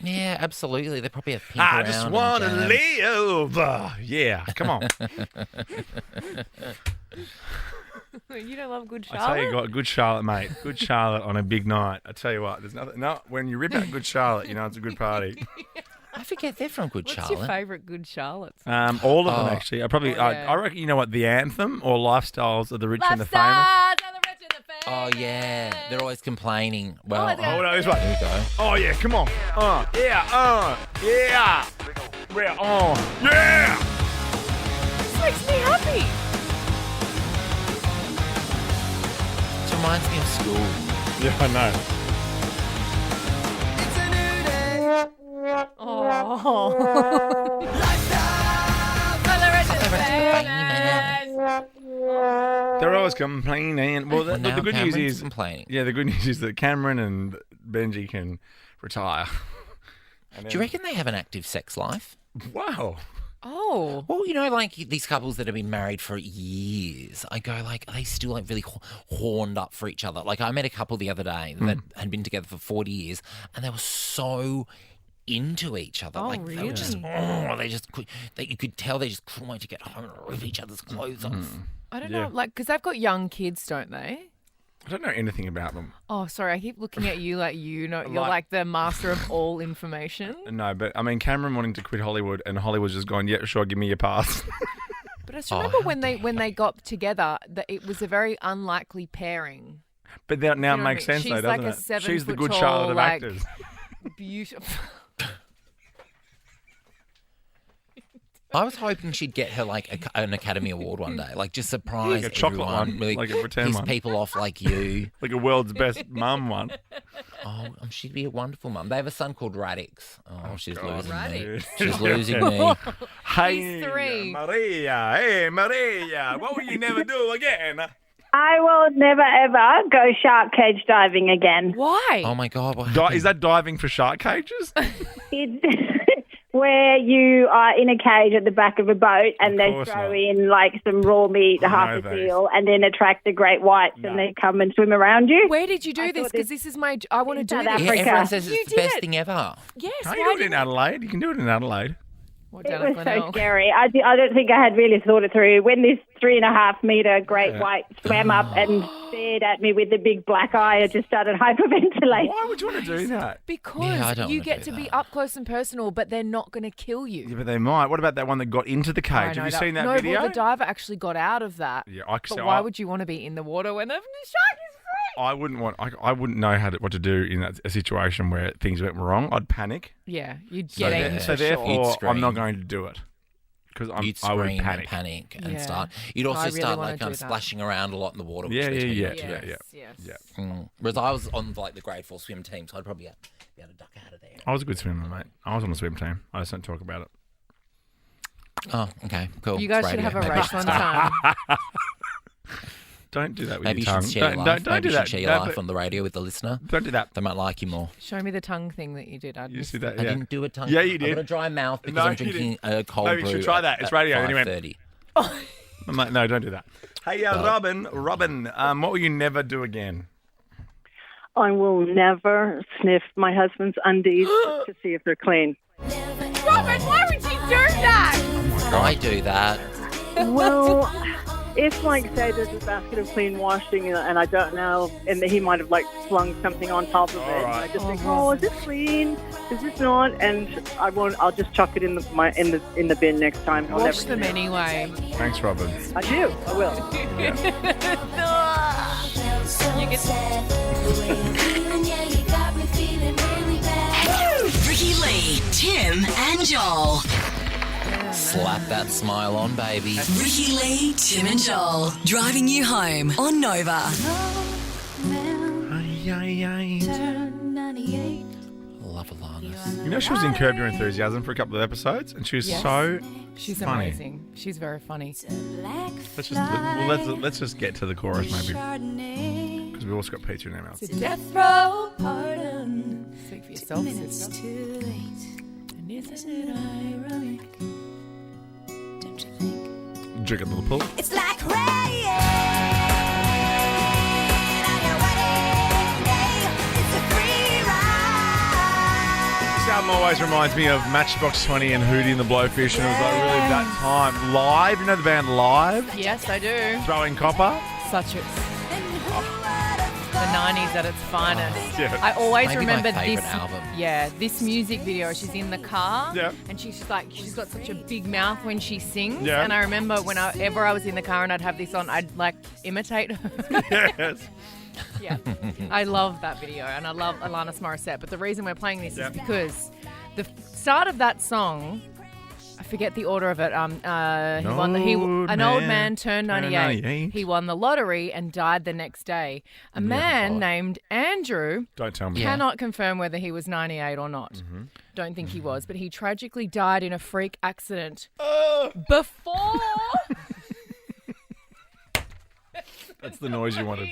Speaker 2: Yeah, absolutely. They probably have pink
Speaker 1: I
Speaker 2: around
Speaker 1: just
Speaker 2: and
Speaker 1: want to
Speaker 2: jam.
Speaker 1: live. Yeah, come on.
Speaker 3: You don't love Good
Speaker 1: I
Speaker 3: Charlotte?
Speaker 1: tell you what, Good Charlotte, mate. Good Charlotte on a big night. I tell you what, there's nothing. No, when you rip out Good Charlotte, you know it's a good party.
Speaker 2: I forget they're from Good
Speaker 3: What's
Speaker 2: Charlotte.
Speaker 3: your favourite Good Charlottes?
Speaker 1: All of them
Speaker 2: Oh.
Speaker 1: actually. I probably,
Speaker 3: Oh, yeah.
Speaker 1: I reckon. You know what? The anthem or lifestyles of the rich and the famous.
Speaker 3: Lifestyles of the rich and the
Speaker 2: Oh,
Speaker 3: famous.
Speaker 2: yeah. They're always complaining. Well,
Speaker 3: it's
Speaker 1: Oh no, this one.
Speaker 2: here we go.
Speaker 1: Oh yeah, come on. Yeah. Yeah. Yeah.
Speaker 3: This makes me happy.
Speaker 2: It reminds me of school.
Speaker 1: Yeah, I know.
Speaker 3: Oh. Lifestyles of the rich and the famous.
Speaker 1: They're always complaining. Well,
Speaker 2: Well,
Speaker 1: the
Speaker 2: now
Speaker 1: good news
Speaker 2: Cameron's
Speaker 1: is,
Speaker 2: complaining.
Speaker 1: yeah, the good news is that Cameron and Benji can retire. And
Speaker 2: Do you reckon they have an active sex life?
Speaker 1: Wow.
Speaker 3: Oh.
Speaker 2: Well, you know, like these couples that have been married for years, I go, like, are they still like really horned up for each other? Like, I met a couple the other day that had been together for 40 years and they were so into each other.
Speaker 3: Oh,
Speaker 2: like, they were just,
Speaker 3: really?
Speaker 2: you could tell they just couldn't wait to get home and rip each other's clothes off.
Speaker 3: I don't
Speaker 1: Yeah.
Speaker 3: know, like, because they've got young kids, don't they?
Speaker 1: I don't know anything about them.
Speaker 3: Oh, sorry, I keep looking at you like you know, you're
Speaker 1: Like-
Speaker 3: like the master of all information.
Speaker 1: No, but I mean, Cameron wanting to quit Hollywood and Hollywood's just gone, yeah, sure, give me your pass.
Speaker 3: But I just remember when they got together, that it was a very unlikely pairing.
Speaker 1: But that now
Speaker 3: You know what I
Speaker 1: makes
Speaker 3: mean?
Speaker 1: sense,
Speaker 3: She's
Speaker 1: though,
Speaker 3: like
Speaker 1: doesn't
Speaker 3: a
Speaker 1: it? She's the
Speaker 3: 7
Speaker 1: good
Speaker 3: foot
Speaker 1: Charlotte
Speaker 3: tall,
Speaker 1: of
Speaker 3: like-
Speaker 1: actors.
Speaker 3: Beautiful.
Speaker 2: I was hoping she'd get her like an Academy Award one day, like just surprise
Speaker 1: Like a chocolate
Speaker 2: everyone,
Speaker 1: one,
Speaker 2: really
Speaker 1: like a pretend
Speaker 2: piss
Speaker 1: one.
Speaker 2: people off like you.
Speaker 1: Like a world's best mum one.
Speaker 2: Oh, she'd be a wonderful mum. They have a son called Radix. Oh, she's losing me.
Speaker 3: Radix.
Speaker 2: She's losing me.
Speaker 1: Hey,
Speaker 3: He's 3.
Speaker 1: Maria. Hey, Maria. What will you never do again?
Speaker 10: I will never ever go shark cage diving again.
Speaker 3: Why?
Speaker 2: Oh my God! What happened?
Speaker 1: Is that diving for shark cages?
Speaker 10: Where you are in a cage at the back of a boat and they
Speaker 1: course
Speaker 10: throw
Speaker 1: not.
Speaker 10: in like some raw meat, half
Speaker 1: No,
Speaker 10: a
Speaker 1: thanks.
Speaker 10: seal, and then attract the great whites and they come and swim around you.
Speaker 3: Where did you do
Speaker 10: I
Speaker 3: this?
Speaker 10: thought
Speaker 3: Because this is my. I want to
Speaker 10: in
Speaker 3: do
Speaker 10: South
Speaker 3: this.
Speaker 2: Yeah,
Speaker 10: Africa.
Speaker 2: everyone says
Speaker 3: You
Speaker 2: it's the
Speaker 3: did
Speaker 2: best
Speaker 3: it.
Speaker 2: thing ever.
Speaker 3: Yes.
Speaker 1: Can't
Speaker 3: why
Speaker 1: you do it
Speaker 3: didn't-
Speaker 1: in Adelaide? You can do it in Adelaide.
Speaker 3: What,
Speaker 10: It
Speaker 3: down at
Speaker 10: was so
Speaker 3: Glenelg?
Speaker 10: scary. I don't think I had really thought it through. When this 3.5 meter great
Speaker 1: Yeah.
Speaker 10: white swam up and stared at me with a big black eye, I just started hyperventilating.
Speaker 1: Why would you want to do that?
Speaker 3: Because
Speaker 2: Yeah, I don't
Speaker 3: you
Speaker 2: wanna
Speaker 3: get
Speaker 2: do
Speaker 3: to be
Speaker 2: that.
Speaker 3: up close and personal, but they're not going to kill you.
Speaker 1: Yeah, but they might. What about that one that got into the
Speaker 3: I
Speaker 1: cage?
Speaker 3: know
Speaker 1: Have you seen that
Speaker 3: no,
Speaker 1: video?
Speaker 3: well, the diver actually got out of that.
Speaker 1: Yeah, I
Speaker 3: But why would you want to be in the water when the shark is free?
Speaker 1: I wouldn't want. I wouldn't know what to do in a situation where things went wrong. I'd panic.
Speaker 3: Yeah, you'd
Speaker 1: So,
Speaker 3: get
Speaker 2: Yeah.
Speaker 3: eaten
Speaker 1: so
Speaker 3: for sure.
Speaker 1: therefore,
Speaker 2: You'd
Speaker 1: I'm not
Speaker 2: scream.
Speaker 1: going to do it because
Speaker 2: You'd
Speaker 1: I would
Speaker 2: scream
Speaker 1: panic.
Speaker 2: and panic and
Speaker 3: Yeah.
Speaker 2: start. You'd
Speaker 3: I
Speaker 2: also
Speaker 3: really
Speaker 2: start
Speaker 3: wanna
Speaker 2: like
Speaker 3: do that.
Speaker 2: splashing around a lot in the water.
Speaker 1: Yeah,
Speaker 2: which they tell you
Speaker 1: yeah,
Speaker 2: not to
Speaker 1: yeah,
Speaker 2: do.
Speaker 3: Yes,
Speaker 1: yeah.
Speaker 3: yes.
Speaker 1: Yeah.
Speaker 2: Whereas I was on like the grade 4 swim team, so I'd probably be able to duck out of there.
Speaker 1: I was a good swimmer, mate. I was on the swim team. I just don't talk about it.
Speaker 2: Oh, okay, cool.
Speaker 3: You guys
Speaker 2: It's
Speaker 3: should
Speaker 2: radio.
Speaker 3: have a
Speaker 2: Maybe
Speaker 3: race one time.
Speaker 1: Don't do that with
Speaker 2: Maybe you
Speaker 1: your tongue.
Speaker 2: should share your
Speaker 1: Don't
Speaker 2: life.
Speaker 1: don't
Speaker 2: Maybe
Speaker 1: do
Speaker 2: you
Speaker 1: that.
Speaker 2: should share your
Speaker 1: No,
Speaker 2: life
Speaker 1: but
Speaker 2: on the radio with the listener.
Speaker 1: Don't do that.
Speaker 2: They might like you more.
Speaker 3: Show me the tongue thing that you did. I'd
Speaker 1: You
Speaker 3: miss
Speaker 1: see that?
Speaker 2: I
Speaker 1: Yeah.
Speaker 2: didn't do a tongue.
Speaker 1: Yeah, you
Speaker 2: I've got a
Speaker 1: did.
Speaker 2: dry mouth because
Speaker 1: No,
Speaker 2: I'm
Speaker 1: you
Speaker 2: drinking
Speaker 1: didn't.
Speaker 2: a cold
Speaker 1: No, you
Speaker 2: brew.
Speaker 1: should try that. It's radio, anyway.
Speaker 2: 5:30.
Speaker 1: Mate, no, don't do that. Hey, Robin, what will you never do again?
Speaker 12: I will never sniff my husband's undies to see if they're clean.
Speaker 3: Robin, why would you do that?
Speaker 2: I do that.
Speaker 12: Well, if, like, say, there's a basket of clean washing and I don't know, and he might have, like, slung something on top of it, and I just think, is this clean? Is this not? And I'll just chuck it in the bin next time. I'll
Speaker 3: Wash
Speaker 12: never
Speaker 3: them anyway.
Speaker 1: Thanks, Robin.
Speaker 12: I do. I will.
Speaker 6: Ricky Lee, Tim and Joel.
Speaker 2: Slap that smile on, baby.
Speaker 6: Ricky Lee, Tim and Joel. Driving you home on Nova.
Speaker 2: Love Alanis.
Speaker 1: You know, she was in Curb Your Enthusiasm for a couple of episodes, and she was so
Speaker 3: She's
Speaker 1: funny.
Speaker 3: amazing. She's very funny.
Speaker 1: Let's just get to the chorus, maybe, because we've also got Peter in our mouths.
Speaker 3: Death row pardon. Speak for yourself, sister. And isn't it ironic? Don't you think?
Speaker 1: Drink a little pull.
Speaker 4: It's like rain on your wedding day. It's a free ride.
Speaker 1: This album always reminds me of Matchbox 20 and Hootie and the Blowfish, and it was like really that time. Live, you know the band Live?
Speaker 3: Yes, I do.
Speaker 1: Throwing Copper?
Speaker 3: Such a... The 90s at its finest.
Speaker 1: Yeah.
Speaker 3: I always
Speaker 2: Maybe
Speaker 3: remember
Speaker 2: my favourite
Speaker 3: this.
Speaker 2: album.
Speaker 3: Yeah, this music video. She's in the car.
Speaker 1: Yeah.
Speaker 3: And she's got such a big mouth when she sings.
Speaker 1: Yeah.
Speaker 3: And I remember whenever I was in the car and I'd have this on, I'd like imitate her.
Speaker 1: Yes.
Speaker 3: Yeah. I love that video and I love Alanis Morissette. But the reason we're playing this is because the start of that song, I forget the order of it. An old man turned 98. He won the lottery and died the next day. A man named Andrew.
Speaker 1: Don't tell me.
Speaker 3: Cannot confirm whether he was 98 or not.
Speaker 1: Mm-hmm.
Speaker 3: Don't think he was, but he tragically died in a freak accident before.
Speaker 1: That's the noise you wanted.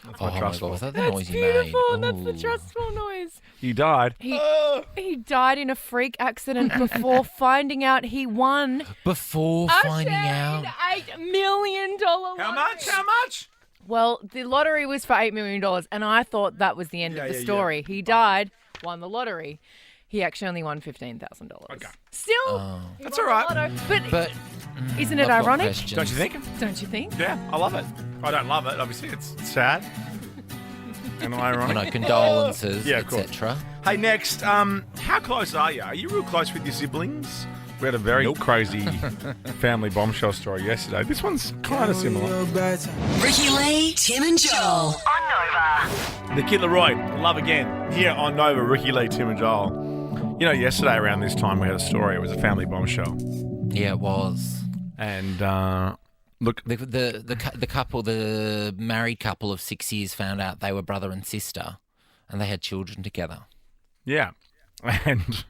Speaker 1: That's my
Speaker 2: Oh my
Speaker 1: trustful.
Speaker 2: God, was that the
Speaker 3: That's
Speaker 2: noise you
Speaker 3: beautiful.
Speaker 2: made?
Speaker 3: That's the
Speaker 2: Ooh.
Speaker 3: trustful noise.
Speaker 1: He died.
Speaker 3: He died in a freak accident before finding out he won
Speaker 2: Before finding out.
Speaker 3: $8 million lottery.
Speaker 1: How much?
Speaker 3: Well, the lottery was for $8 million, and I thought that was the end of the story. He died, won the lottery. He actually only won $15,000. Okay. Still,
Speaker 1: That's all right.
Speaker 3: But isn't it
Speaker 2: I've got
Speaker 3: ironic?
Speaker 2: questions.
Speaker 1: Don't you think?
Speaker 3: Don't you think?
Speaker 1: Yeah, I love it. I don't love it. Obviously, it's sad and ironic.
Speaker 2: I know, condolences,
Speaker 1: Yeah, of course.
Speaker 2: etc.
Speaker 1: Hey, next, how close are you? Are you real close with your siblings? We had a very crazy family bombshell story yesterday. This one's kind of similar.
Speaker 6: Ricky Lee, Tim and Joel. On Nova.
Speaker 1: The Kid Leroy, Love Again, here on Nova, Ricky Lee, Tim and Joel. You know, yesterday around this time we had a story. It was a family bombshell.
Speaker 2: Yeah, it was.
Speaker 1: And look,
Speaker 2: the couple, the married couple of 6 years, found out they were brother and sister, and they had children together.
Speaker 1: yeah. And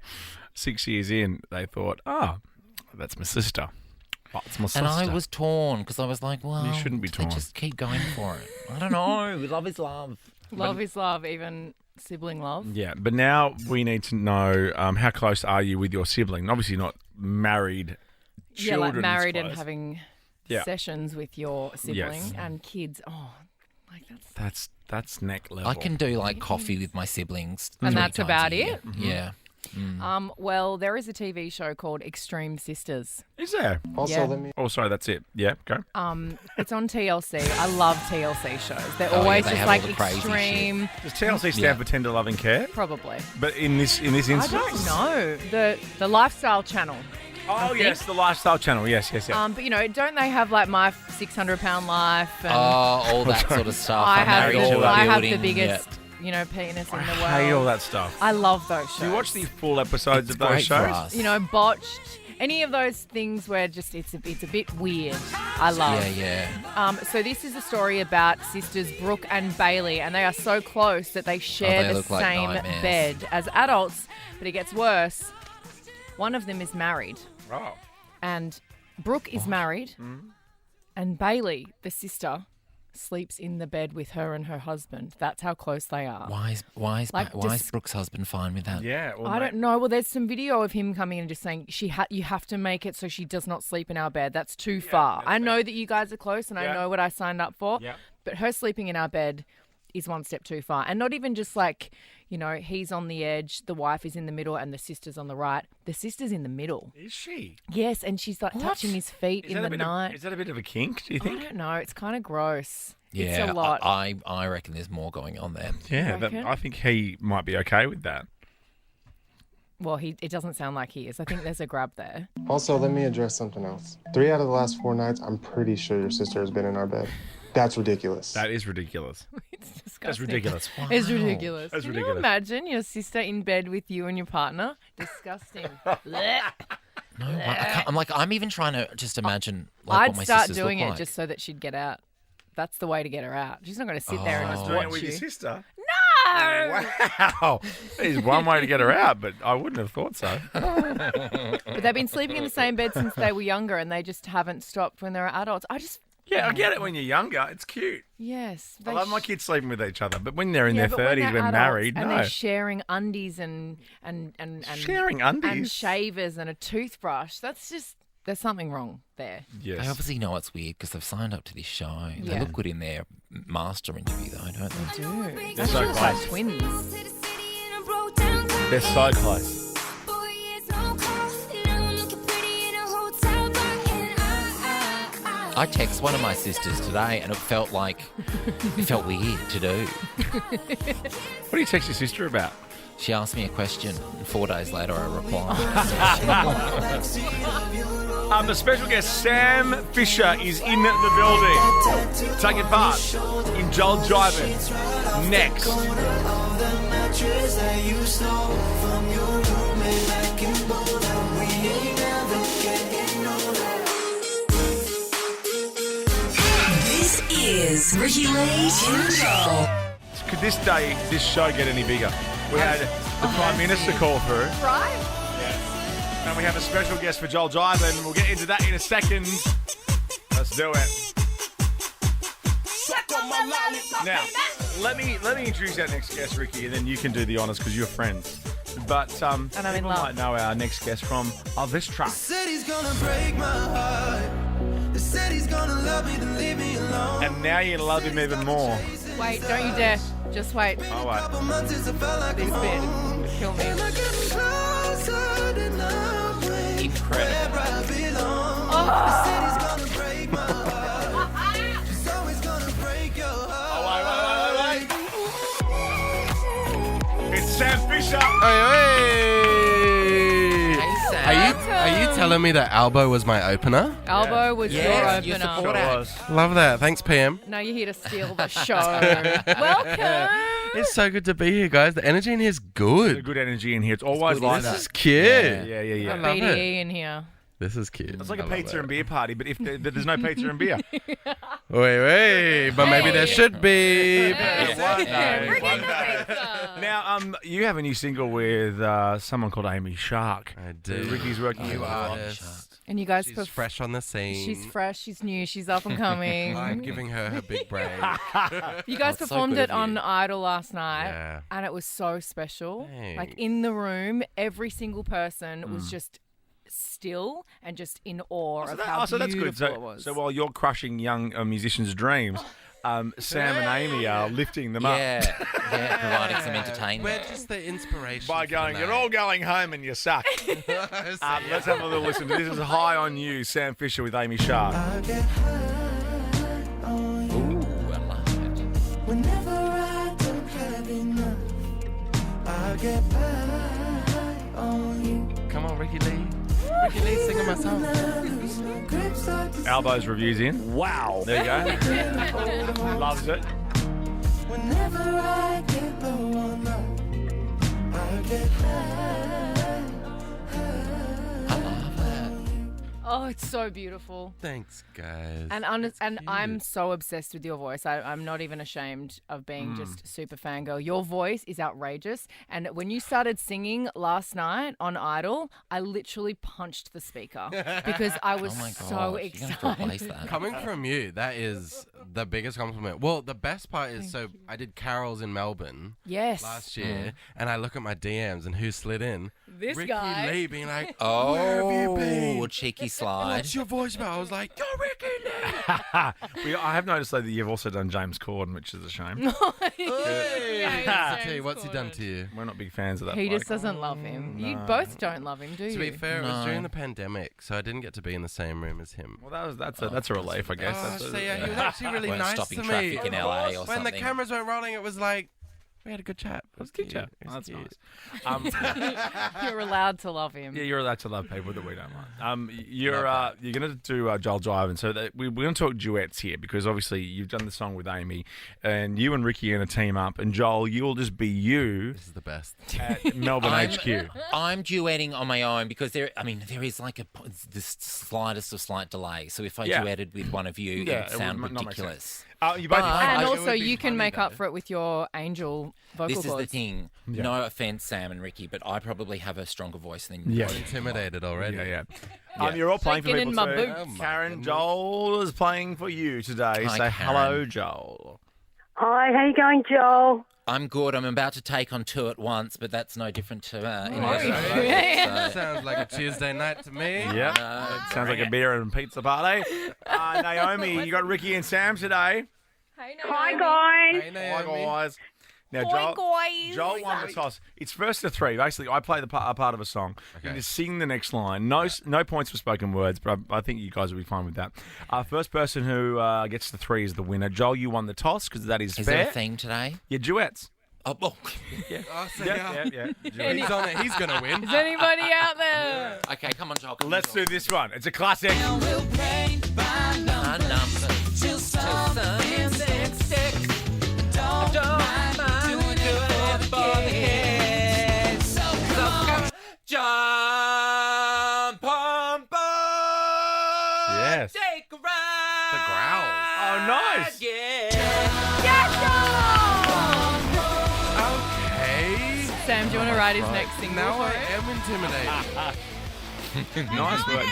Speaker 1: 6 years in, they thought, that's my sister. Oh, it's my sister.
Speaker 2: And I was torn because I was like, well,
Speaker 1: You shouldn't be torn.
Speaker 2: They just keep going for it. I don't know. Love is love.
Speaker 3: Love is love, even sibling love.
Speaker 1: Yeah, but now we need to know how close are you with your sibling? Obviously not married
Speaker 3: Yeah,
Speaker 1: children.
Speaker 3: like married
Speaker 1: is
Speaker 3: and
Speaker 1: close.
Speaker 3: having
Speaker 1: Yeah.
Speaker 3: sessions with your sibling
Speaker 1: Yes.
Speaker 3: and kids. Oh, like that's...
Speaker 1: That's neck level.
Speaker 2: I can do like coffee with my siblings.
Speaker 3: And
Speaker 2: 3
Speaker 3: that's
Speaker 2: times
Speaker 3: about
Speaker 2: a year.
Speaker 3: it?
Speaker 2: Yeah.
Speaker 3: Well, there is a TV show called Extreme Sisters.
Speaker 1: Is there?
Speaker 3: Yeah.
Speaker 1: Oh, sorry, that's it. Yeah, go.
Speaker 3: It's on TLC. I love TLC shows. They're
Speaker 2: Oh, yeah,
Speaker 3: always
Speaker 2: they
Speaker 3: just
Speaker 2: have
Speaker 3: like
Speaker 2: all the crazy
Speaker 3: extreme.
Speaker 1: Does TLC stand
Speaker 2: Yeah.
Speaker 1: for Tender Love and Care?
Speaker 3: Probably.
Speaker 1: But in this instance?
Speaker 3: I don't know. The Lifestyle Channel.
Speaker 1: Oh, yes, the Lifestyle Channel. Yes.
Speaker 3: But you know, don't they have like My 600-Pound Life? And
Speaker 2: All that sort of stuff.
Speaker 3: I
Speaker 2: I'm
Speaker 3: have
Speaker 2: married to a
Speaker 3: I have the
Speaker 2: building.
Speaker 3: biggest,
Speaker 2: Yeah.
Speaker 3: penis in
Speaker 1: I
Speaker 3: the world.
Speaker 1: hate all that stuff.
Speaker 3: I love those shows.
Speaker 1: Do you watch the full episodes
Speaker 2: It's
Speaker 1: of those
Speaker 2: great for
Speaker 1: shows?
Speaker 2: us.
Speaker 3: You know, Botched. Any of those things where just it's a bit weird. I love.
Speaker 2: Yeah.
Speaker 3: So this is a story about sisters Brooke and Bailey, and they are so close that they share
Speaker 2: they
Speaker 3: the
Speaker 2: look like
Speaker 3: same
Speaker 2: nightmares.
Speaker 3: bed as adults. But it gets worse. One of them is married,
Speaker 1: Oh.
Speaker 3: and Brooke is married, and Bailey, the sister, sleeps in the bed with her and her husband. That's how close they are.
Speaker 2: Why is Brooke's husband fine with that?
Speaker 1: Yeah. Well,
Speaker 3: I don't know. Well, there's some video of him coming in and just saying you have to make it so she does not sleep in our bed. That's too far. I know that you guys are close and I know what I signed up for.
Speaker 1: Yeah.
Speaker 3: But her sleeping in our bed is one step too far. And not even just like, he's on the edge, the wife is in the middle, and the sister's on the right. The sister's in the middle.
Speaker 1: Is she?
Speaker 3: Yes, and she's like touching his feet in the night.
Speaker 1: Is that a bit of a kink, do you think?
Speaker 3: I don't know. It's kind of gross.
Speaker 2: Yeah,
Speaker 3: it's a lot.
Speaker 2: I reckon there's more going on there.
Speaker 1: Yeah, I think he might be okay with that.
Speaker 3: Well, it doesn't sound like he is. I think there's a grab there.
Speaker 13: Also, let me address something else. 3 out of the last 4 nights, I'm pretty sure your sister has been in our bed. That's ridiculous.
Speaker 1: That is ridiculous.
Speaker 3: It's disgusting.
Speaker 1: That's ridiculous.
Speaker 3: Wow. It's ridiculous.
Speaker 1: That's
Speaker 3: Can
Speaker 1: ridiculous.
Speaker 3: you imagine your sister in bed with you and your partner? Disgusting. Blech.
Speaker 2: No, I'm even trying to just imagine what
Speaker 3: I'd
Speaker 2: my
Speaker 3: start
Speaker 2: sisters
Speaker 3: doing
Speaker 2: look
Speaker 3: it
Speaker 2: like.
Speaker 3: just so that she'd get out. That's the way to get her out. She's not going to sit there and just
Speaker 1: Doing
Speaker 3: watch
Speaker 1: it with
Speaker 3: you.
Speaker 1: your sister?
Speaker 3: No!
Speaker 1: Wow. There's one way to get her out, but I wouldn't have thought so.
Speaker 3: But they've been sleeping in the same bed since they were younger and they just haven't stopped when they're adults.
Speaker 1: Yeah, I get it when you're younger. It's cute.
Speaker 3: Yes.
Speaker 1: I love my kids sleeping with each other, but when they're in their
Speaker 3: but when
Speaker 1: 30s,
Speaker 3: they're
Speaker 1: when
Speaker 3: adults
Speaker 1: married,
Speaker 3: and
Speaker 1: no.
Speaker 3: they're sharing undies and
Speaker 1: Sharing undies?
Speaker 3: and shavers and a toothbrush. There's something wrong there.
Speaker 1: Yes.
Speaker 2: They obviously know it's weird because they've signed up to this show. They
Speaker 3: Yeah.
Speaker 2: look good in their master interview, though, don't they?
Speaker 3: They do.
Speaker 1: They're so
Speaker 3: Like
Speaker 1: close.
Speaker 3: twins.
Speaker 1: They're so close.
Speaker 2: I text one of my sisters today, and it felt weird to do.
Speaker 1: What do you text your sister about?
Speaker 2: She asked me a question, and 4 days later I replied.
Speaker 1: The special guest, Sam Fisher, is in the building. Taking part in Joel Driving. Next.
Speaker 6: This is Ricky Lee, Tim and Joel.
Speaker 1: Could this show get any bigger? We had the Prime Minister call through.
Speaker 3: Right?
Speaker 1: And we have a special guest for Joel Driving. We'll get into that in a second. Let's do it. Now, let me introduce our next guest, Ricky, and then you can do the honours because you're friends. But
Speaker 3: I'm in
Speaker 1: people
Speaker 3: love.
Speaker 1: might know our next guest from this track.
Speaker 14: Said he's gonna break my heart. They said he's gonna love me, then leave me alone.
Speaker 1: And now you're going to love him even more.
Speaker 3: Wait, don't you dare. Just wait.
Speaker 1: Oh, wait.
Speaker 14: Couple months since I felt like
Speaker 3: This
Speaker 14: I'm
Speaker 3: bit
Speaker 14: home.
Speaker 3: would kill me.
Speaker 14: And I get closer than I'm with.
Speaker 2: Incredible.
Speaker 14: Wherever I belong. They said he's gonna break my heart. He's always gonna break your heart.
Speaker 1: It's Sam Fisher.
Speaker 15: Are you telling me that Albo was my opener?
Speaker 3: Albo was your opener.
Speaker 1: Sure was.
Speaker 15: Love that. Thanks, PM.
Speaker 3: No, you're here to steal the show. Welcome.
Speaker 15: It's so good to be here, guys. The energy in here is
Speaker 1: There's
Speaker 15: good.
Speaker 1: good energy in here. It's always like
Speaker 15: This
Speaker 1: that.
Speaker 15: is cute.
Speaker 1: Yeah.
Speaker 15: I love
Speaker 3: BDE
Speaker 15: it.
Speaker 3: in here.
Speaker 15: This is cute.
Speaker 1: It's like a
Speaker 15: I love
Speaker 1: pizza
Speaker 15: it.
Speaker 1: and beer party, but but there's no pizza and beer.
Speaker 15: Wait. But maybe there should be.
Speaker 1: One day.
Speaker 3: Bring
Speaker 1: One
Speaker 3: in the
Speaker 1: day.
Speaker 3: pizza.
Speaker 1: Now, you have a new single with someone called Amy Shark.
Speaker 15: I do.
Speaker 1: Ricky's working
Speaker 15: New
Speaker 1: with.
Speaker 15: artist.
Speaker 3: And you guys
Speaker 15: She's fresh on the scene.
Speaker 3: She's fresh, she's new, she's up and coming.
Speaker 15: I'm giving her her big break.
Speaker 3: You guys
Speaker 2: That's so
Speaker 3: performed
Speaker 2: good
Speaker 3: it
Speaker 2: of you.
Speaker 3: on Idol last night,
Speaker 15: Yeah.
Speaker 3: and it was so special.
Speaker 15: Thanks.
Speaker 3: Like in the room, every single person was just still and just in awe of how
Speaker 1: so that's good.
Speaker 3: beautiful it was.
Speaker 1: So while you're crushing young musicians' dreams, Sam and Amy are lifting them up.
Speaker 2: Yeah, providing some entertainment.
Speaker 15: We're just the inspiration.
Speaker 1: By
Speaker 15: for
Speaker 1: going,
Speaker 15: the
Speaker 1: you're
Speaker 15: night.
Speaker 1: all going home and you suck. Let's have a little listen. This is High on You, Sam Fisher with Amy Shark.
Speaker 14: I get high on you.
Speaker 2: Ooh, I love it.
Speaker 14: Whenever I don't have enough, I get high on you.
Speaker 15: Come on, Ricky Lee. Ricky Lee singing my song.
Speaker 1: Albo's reviews in. Wow. There you go. Loves it.
Speaker 14: Whenever I get low on love, I get high.
Speaker 3: Oh, it's so beautiful.
Speaker 15: Thanks, guys.
Speaker 3: And I'm so obsessed with your voice. I'm not even ashamed of being just super fangirl. Your voice is outrageous. And when you started singing last night on Idol, I literally punched the speaker because I was
Speaker 2: Oh my
Speaker 3: so
Speaker 2: gosh, you're gonna have to replace
Speaker 3: excited.
Speaker 2: that.
Speaker 15: Coming from you, that is the biggest compliment. Well, the best part is, I did carols in Melbourne last year, and I look at my DMs and who slid in?
Speaker 3: This
Speaker 15: Ricky
Speaker 3: guy.
Speaker 15: Lee being like,
Speaker 2: Oh,
Speaker 15: where have you been?
Speaker 2: cheeky slide.
Speaker 15: What's your voice about? I was like, you're Ricky Lee.
Speaker 1: I have noticed though that you've also done James Corden, which is a shame.
Speaker 3: Yeah,
Speaker 15: I tell you, what's he done to you?
Speaker 1: We're not big fans of that.
Speaker 3: He
Speaker 1: bloke.
Speaker 3: just doesn't love him. You
Speaker 1: No.
Speaker 3: both don't love him, do you?
Speaker 15: To be fair, it was during the pandemic, so I didn't get to be in the same room as him.
Speaker 1: Well, that's a relief, I guess.
Speaker 15: Oh,
Speaker 1: That's
Speaker 15: so yeah, he was actually really
Speaker 2: Weren't
Speaker 15: nice
Speaker 2: stopping
Speaker 15: to me.
Speaker 2: traffic in LA or
Speaker 15: when
Speaker 2: something.
Speaker 15: the cameras weren't rolling, it was like we had a good chat. It was
Speaker 1: good chat.
Speaker 15: It was
Speaker 1: That's
Speaker 15: cute.
Speaker 1: nice.
Speaker 3: You're allowed to love him.
Speaker 1: Yeah, you're allowed to love people that we don't like. You're going to do Joel Drive, and so we're going to talk duets here because obviously you've done the song with Amy, and you and Ricky are going to team up, and Joel, you'll just be you.
Speaker 15: This is the best.
Speaker 1: At Melbourne HQ.
Speaker 2: I'm duetting on my own because there is like the slightest of slight delay. So if I duetted with one of you, it would sound
Speaker 1: not make
Speaker 2: ridiculous.
Speaker 1: sense. You both
Speaker 3: And
Speaker 15: it
Speaker 3: also,
Speaker 15: would be
Speaker 3: you can
Speaker 15: funny,
Speaker 3: make up
Speaker 15: though.
Speaker 3: for it with your angel vocal
Speaker 2: This is
Speaker 3: cords.
Speaker 2: the thing.
Speaker 1: Yeah.
Speaker 2: No offense, Sam and Ricky, but I probably have a stronger voice than you.
Speaker 1: Yeah.
Speaker 15: I'm intimidated already.
Speaker 1: Yeah. You're all playing for
Speaker 3: Shaking
Speaker 1: people
Speaker 3: in
Speaker 1: too.
Speaker 3: my boots.
Speaker 1: Karen, Joel is playing for you today.
Speaker 2: Hi,
Speaker 1: Say
Speaker 2: Karen.
Speaker 1: hello, Joel.
Speaker 10: Hi, how you going, Joel?
Speaker 2: I'm good. I'm about to take on two at once, but that's no different to in
Speaker 15: Okay.
Speaker 2: Edinburgh, so-
Speaker 15: Sounds like a Tuesday night to me.
Speaker 1: Yeah. Sounds like a beer and pizza party. Naomi, you got Ricky and Sam today.
Speaker 10: Hi, guys.
Speaker 15: Hey,
Speaker 1: Hi,
Speaker 15: Naomi.
Speaker 1: guys. Now, Joel won the toss. It's first to three. Basically, I play a part of a song. You just sing the next line. No points for spoken words, but I think you guys will be fine with that. First person who gets to three is the winner. Joel, you won the toss because that is fair.
Speaker 2: Is there a theme today?
Speaker 1: Yeah, duets.
Speaker 2: Oh,
Speaker 1: Yeah.
Speaker 15: Oh, so
Speaker 1: Yeah.
Speaker 15: He's on it. He's going to win.
Speaker 3: Is anybody out there?
Speaker 2: okay, come on, Joel. Come
Speaker 1: Let's
Speaker 2: on,
Speaker 1: do this one. It's a classic.
Speaker 2: Joel. Till something sticks. Don't mind doing it for the kids. So come jump on board.
Speaker 1: Yes.
Speaker 2: Take a ride.
Speaker 15: The growl.
Speaker 1: Oh, nice.
Speaker 15: Okay.
Speaker 3: Sam, do you want to write his next single?
Speaker 15: Now I
Speaker 3: for it?
Speaker 15: am intimidated.
Speaker 1: Nice work.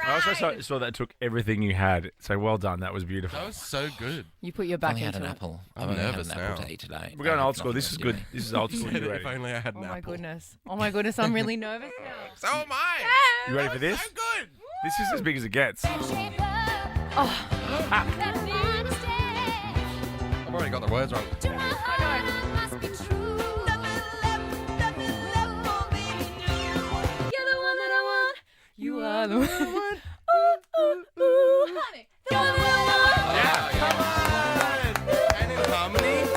Speaker 1: I also saw that took everything you had. So well done. That was beautiful.
Speaker 15: That was so good.
Speaker 3: You put your
Speaker 2: I've
Speaker 3: back
Speaker 2: only had
Speaker 3: into
Speaker 2: an
Speaker 3: it.
Speaker 2: apple.
Speaker 15: I'm
Speaker 2: I've only had
Speaker 15: nervous
Speaker 2: an apple
Speaker 15: now.
Speaker 2: to eat today.
Speaker 1: We're going
Speaker 2: I have
Speaker 1: old school. This is
Speaker 2: nothing
Speaker 1: good.
Speaker 2: else
Speaker 1: This is old school. You
Speaker 15: If
Speaker 1: ready?
Speaker 15: only I had
Speaker 3: Oh
Speaker 15: an
Speaker 3: my
Speaker 15: apple.
Speaker 3: goodness. Oh my goodness, I'm really nervous now.
Speaker 15: So am I.
Speaker 1: You ready for this?
Speaker 15: So good.
Speaker 1: This is as big as it gets.
Speaker 15: I've already got the words wrong.
Speaker 3: You are the one. Honey.
Speaker 15: And in harmony.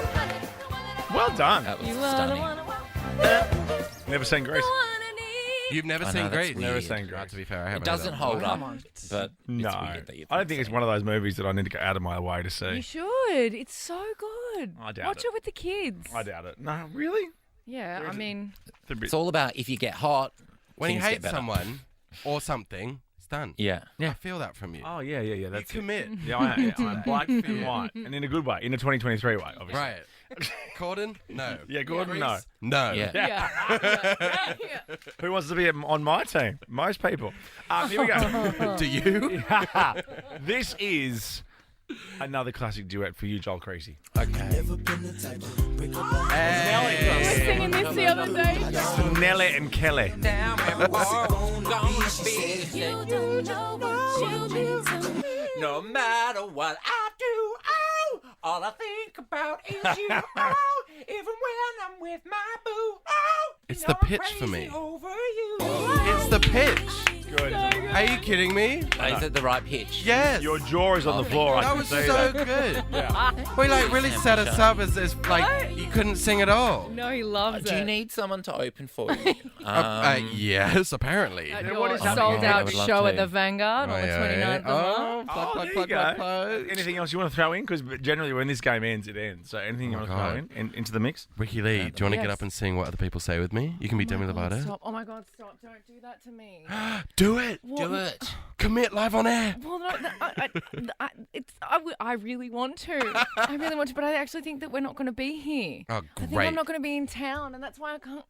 Speaker 1: Well done.
Speaker 2: That was
Speaker 3: You are the
Speaker 2: stunning.
Speaker 3: one.
Speaker 1: Never seen Grace.
Speaker 15: You've never
Speaker 2: I know,
Speaker 15: seen
Speaker 2: that's
Speaker 15: Grace.
Speaker 2: weird.
Speaker 1: Never seen
Speaker 15: Right,
Speaker 1: Grace.
Speaker 15: to be fair, I haven't.
Speaker 2: It doesn't hold up,
Speaker 3: on.
Speaker 2: but
Speaker 1: No,
Speaker 2: it's weird that you
Speaker 1: I don't think it's one of those movies that I need to go out of my way to see.
Speaker 3: You should. It's so good.
Speaker 1: I doubt
Speaker 3: Watch
Speaker 1: it.
Speaker 3: it with the kids.
Speaker 1: I doubt it. No, really?
Speaker 3: Yeah, I mean,
Speaker 1: It's a bit-
Speaker 2: It's all about if you get hot.
Speaker 15: When you
Speaker 2: things get
Speaker 15: hate
Speaker 2: better.
Speaker 15: someone or something, it's done.
Speaker 2: Yeah.
Speaker 15: I feel that from you.
Speaker 1: Oh yeah.
Speaker 15: You
Speaker 1: That's it.
Speaker 15: commit.
Speaker 1: Yeah, I'm black and white, and in a good way, in a 2023 way, obviously.
Speaker 15: Right. Corden? No.
Speaker 1: Yeah, Gordon. No.
Speaker 15: Grace? No.
Speaker 2: Yeah.
Speaker 3: yeah.
Speaker 1: Who wants to be on my team? Most people. Here we go.
Speaker 15: Do you?
Speaker 1: This is another classic duet for you, Joel Creasy.
Speaker 15: Okay.
Speaker 3: I was singing this the other day.
Speaker 1: Nelly and Kelly.
Speaker 2: No matter what I do, oh, all I think about is you. Oh, even when I'm with my boo. Oh,
Speaker 15: It's the pitch for me.
Speaker 2: over you.
Speaker 15: It's the pitch.
Speaker 1: Good.
Speaker 15: Are you kidding me?
Speaker 2: Is it the right pitch?
Speaker 15: Yes.
Speaker 1: Your jaw is on the floor. I
Speaker 15: That
Speaker 1: can
Speaker 15: was
Speaker 1: see
Speaker 15: so
Speaker 1: that.
Speaker 15: good.
Speaker 1: Yeah.
Speaker 15: We like really set us up as like you couldn't sing at all.
Speaker 3: No, he loves
Speaker 2: Do you
Speaker 3: it.
Speaker 2: need someone to open for you?
Speaker 15: Yes, apparently.
Speaker 3: At
Speaker 1: Then
Speaker 3: your
Speaker 1: what is happening?
Speaker 3: sold
Speaker 2: Yeah, I
Speaker 3: out
Speaker 2: would love
Speaker 3: show at
Speaker 2: to.
Speaker 3: the Vanguard on the 29th of March.
Speaker 15: Oh,
Speaker 1: Oh,
Speaker 15: plug,
Speaker 1: there
Speaker 15: plug,
Speaker 1: you
Speaker 15: plug,
Speaker 1: go.
Speaker 15: plug.
Speaker 1: Anything else you want to throw in? Because generally when this game ends, it ends. So anything you
Speaker 15: Oh
Speaker 1: want
Speaker 15: my
Speaker 1: to throw
Speaker 15: God.
Speaker 1: into the mix?
Speaker 15: Ricky Lee, do you want to get
Speaker 3: Yes.
Speaker 15: up and sing What Other People Say with me? You can be Demi Lovato.
Speaker 3: Stop. Oh my God, stop. Don't do that to me.
Speaker 15: Do it.
Speaker 2: Do it.
Speaker 15: Commit live on air.
Speaker 3: Well, no, I really want to. I really want to, but I actually think that we're not going to be here.
Speaker 15: Oh,
Speaker 3: I think
Speaker 15: great.
Speaker 3: I'm not going to be in town, and that's why I can't.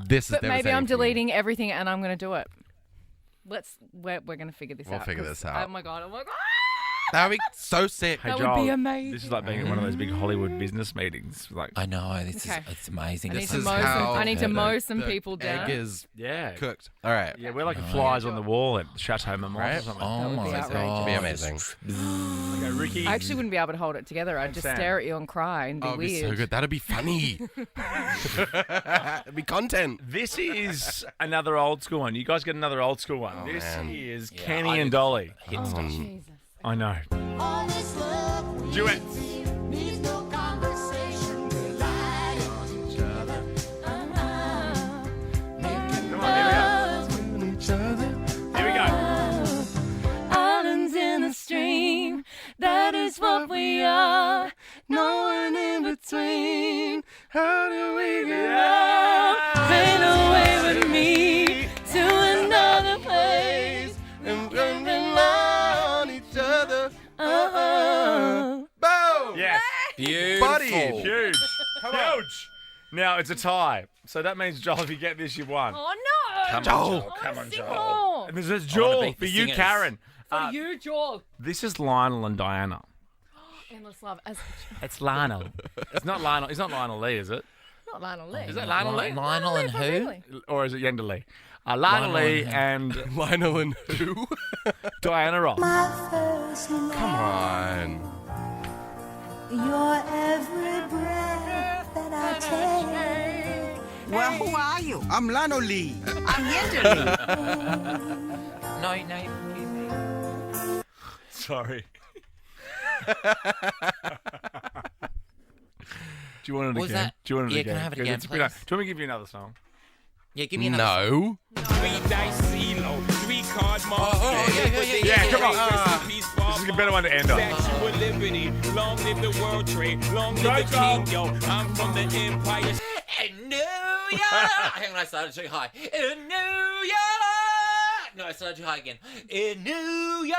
Speaker 15: This is
Speaker 3: But maybe
Speaker 15: devastating
Speaker 3: I'm
Speaker 15: for me.
Speaker 3: deleting everything, and I'm going to do it. We're going to figure this
Speaker 15: We'll
Speaker 3: out.
Speaker 15: figure
Speaker 3: 'cause-
Speaker 15: this out.
Speaker 3: Oh my God.
Speaker 15: That would be so sick.
Speaker 1: Hey,
Speaker 3: That
Speaker 1: Joel,
Speaker 3: would be amazing.
Speaker 1: This is like being at one of those big Hollywood business meetings. Like,
Speaker 2: I know. It's amazing.
Speaker 3: I need
Speaker 15: This
Speaker 3: to
Speaker 15: is
Speaker 3: mow
Speaker 15: how
Speaker 3: some, I need to
Speaker 15: the-
Speaker 3: mow some
Speaker 15: the
Speaker 3: people down.
Speaker 15: Egg is
Speaker 1: yeah,
Speaker 15: cooked. All right.
Speaker 1: yeah, we're like flies on the wall at Chateau Marmont or
Speaker 15: Right?
Speaker 1: something.
Speaker 2: Oh my
Speaker 3: outrageous.
Speaker 2: god.
Speaker 15: It'd be amazing.
Speaker 1: Okay, Ricky.
Speaker 3: I actually wouldn't be able to hold it together. I'd just
Speaker 1: Sam.
Speaker 3: stare at you and cry and be
Speaker 15: Oh, it'd be
Speaker 3: weird.
Speaker 15: so good. That'd be funny. It'd be content.
Speaker 1: This is another old school one. You guys get another old school one. This
Speaker 15: man.
Speaker 1: is
Speaker 2: Yeah,
Speaker 1: Kenny
Speaker 2: I
Speaker 1: and
Speaker 2: did-
Speaker 1: Dolly.
Speaker 2: Hit stuff.
Speaker 3: Jesus.
Speaker 1: I know. Duets. Here we go.
Speaker 3: Islands in the stream, that is what we are.
Speaker 15: No one in between. How do we get
Speaker 3: Sail away with me to another place.
Speaker 15: and on each other? Boom!
Speaker 1: Yes.
Speaker 2: Beautiful.
Speaker 15: Buddy.
Speaker 1: Huge. Huge. Now it's a tie. So that means, Joel, if you get this, you've won.
Speaker 3: Oh no!
Speaker 2: Come on,
Speaker 15: Joel.
Speaker 2: Joel.
Speaker 1: Come on,
Speaker 3: Sing
Speaker 1: Joel.
Speaker 3: more.
Speaker 1: And this is
Speaker 2: I
Speaker 1: Joel
Speaker 2: wanna beat
Speaker 1: for
Speaker 2: the
Speaker 1: you,
Speaker 2: singers.
Speaker 1: Karen.
Speaker 3: For you, Joel.
Speaker 1: This is Lionel and Diana.
Speaker 3: Endless love.
Speaker 1: It's Lionel. It's not Lionel. It's not Lionel Lee, is it?
Speaker 3: Not Lionel Lee.
Speaker 1: Is it Lionel Lee?
Speaker 2: Lionel and who?
Speaker 3: Really?
Speaker 1: Or is it Yenda Lee? Lionel Lee and
Speaker 15: Lionel and who?
Speaker 1: Diana Ross.
Speaker 15: Come on.
Speaker 14: Your every breath that I take.
Speaker 16: Well, who are you? I'm Lionel Lee. I'm Yenda Lee.
Speaker 2: No, excuse me.
Speaker 1: Sorry. Do you want it
Speaker 2: Was
Speaker 1: again?
Speaker 2: that-
Speaker 1: Do you want it
Speaker 2: yeah,
Speaker 1: again?
Speaker 2: can I have it
Speaker 1: 'Cause
Speaker 2: again,
Speaker 1: it's been a-
Speaker 2: please?
Speaker 1: Do you want me to give you another song?
Speaker 2: Yeah, give me another.
Speaker 15: No.
Speaker 14: 3 dice CeeLo, 3 card mark.
Speaker 1: Yeah, come on. This is a better one to end on.
Speaker 14: Statue of Liberty, long live the World Trade, long live the King, yo. I'm from the Empire.
Speaker 2: In New York. Hang on, I started too high. In New York. No, I started too high again. In New York.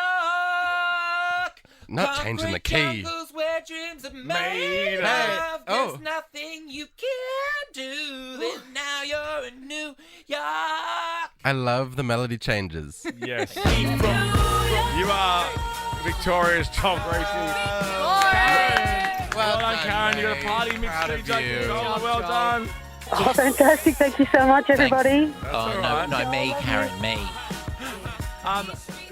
Speaker 15: Not changing the key.
Speaker 2: Jungles where dreams are
Speaker 1: Made
Speaker 2: made
Speaker 1: of.
Speaker 2: of.
Speaker 15: Oh.
Speaker 2: There's nothing you can't do. Then now you're in New York.
Speaker 15: I love the melody changes.
Speaker 1: Yes. You are victorious, Joel Gracie. Karen. Well done, Karen. You got a party mix
Speaker 15: Proud of
Speaker 1: DJ.
Speaker 15: you.
Speaker 1: Well done.
Speaker 10: Oh, fantastic. Thank you so much, everybody.
Speaker 2: Oh,
Speaker 1: all
Speaker 2: no,
Speaker 1: right.
Speaker 2: no, me, Karen, me.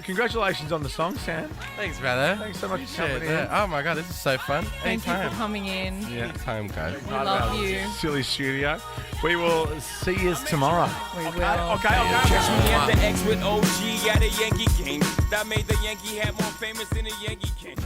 Speaker 1: Congratulations on the song, Sam.
Speaker 15: Thanks, brother.
Speaker 1: Thanks so much for
Speaker 15: Appreciate
Speaker 1: coming in.
Speaker 15: that. Oh my god, this is so fun.
Speaker 3: Thank you
Speaker 15: Anytime.
Speaker 3: for coming in.
Speaker 1: Yeah.
Speaker 15: Anytime, guys.
Speaker 3: We love you.
Speaker 1: Silly studio. We will see you tomorrow.
Speaker 3: We will.
Speaker 14: Catch me at the X with OG at a Yankee game. That made the Yankee hat more famous than a Yankee king.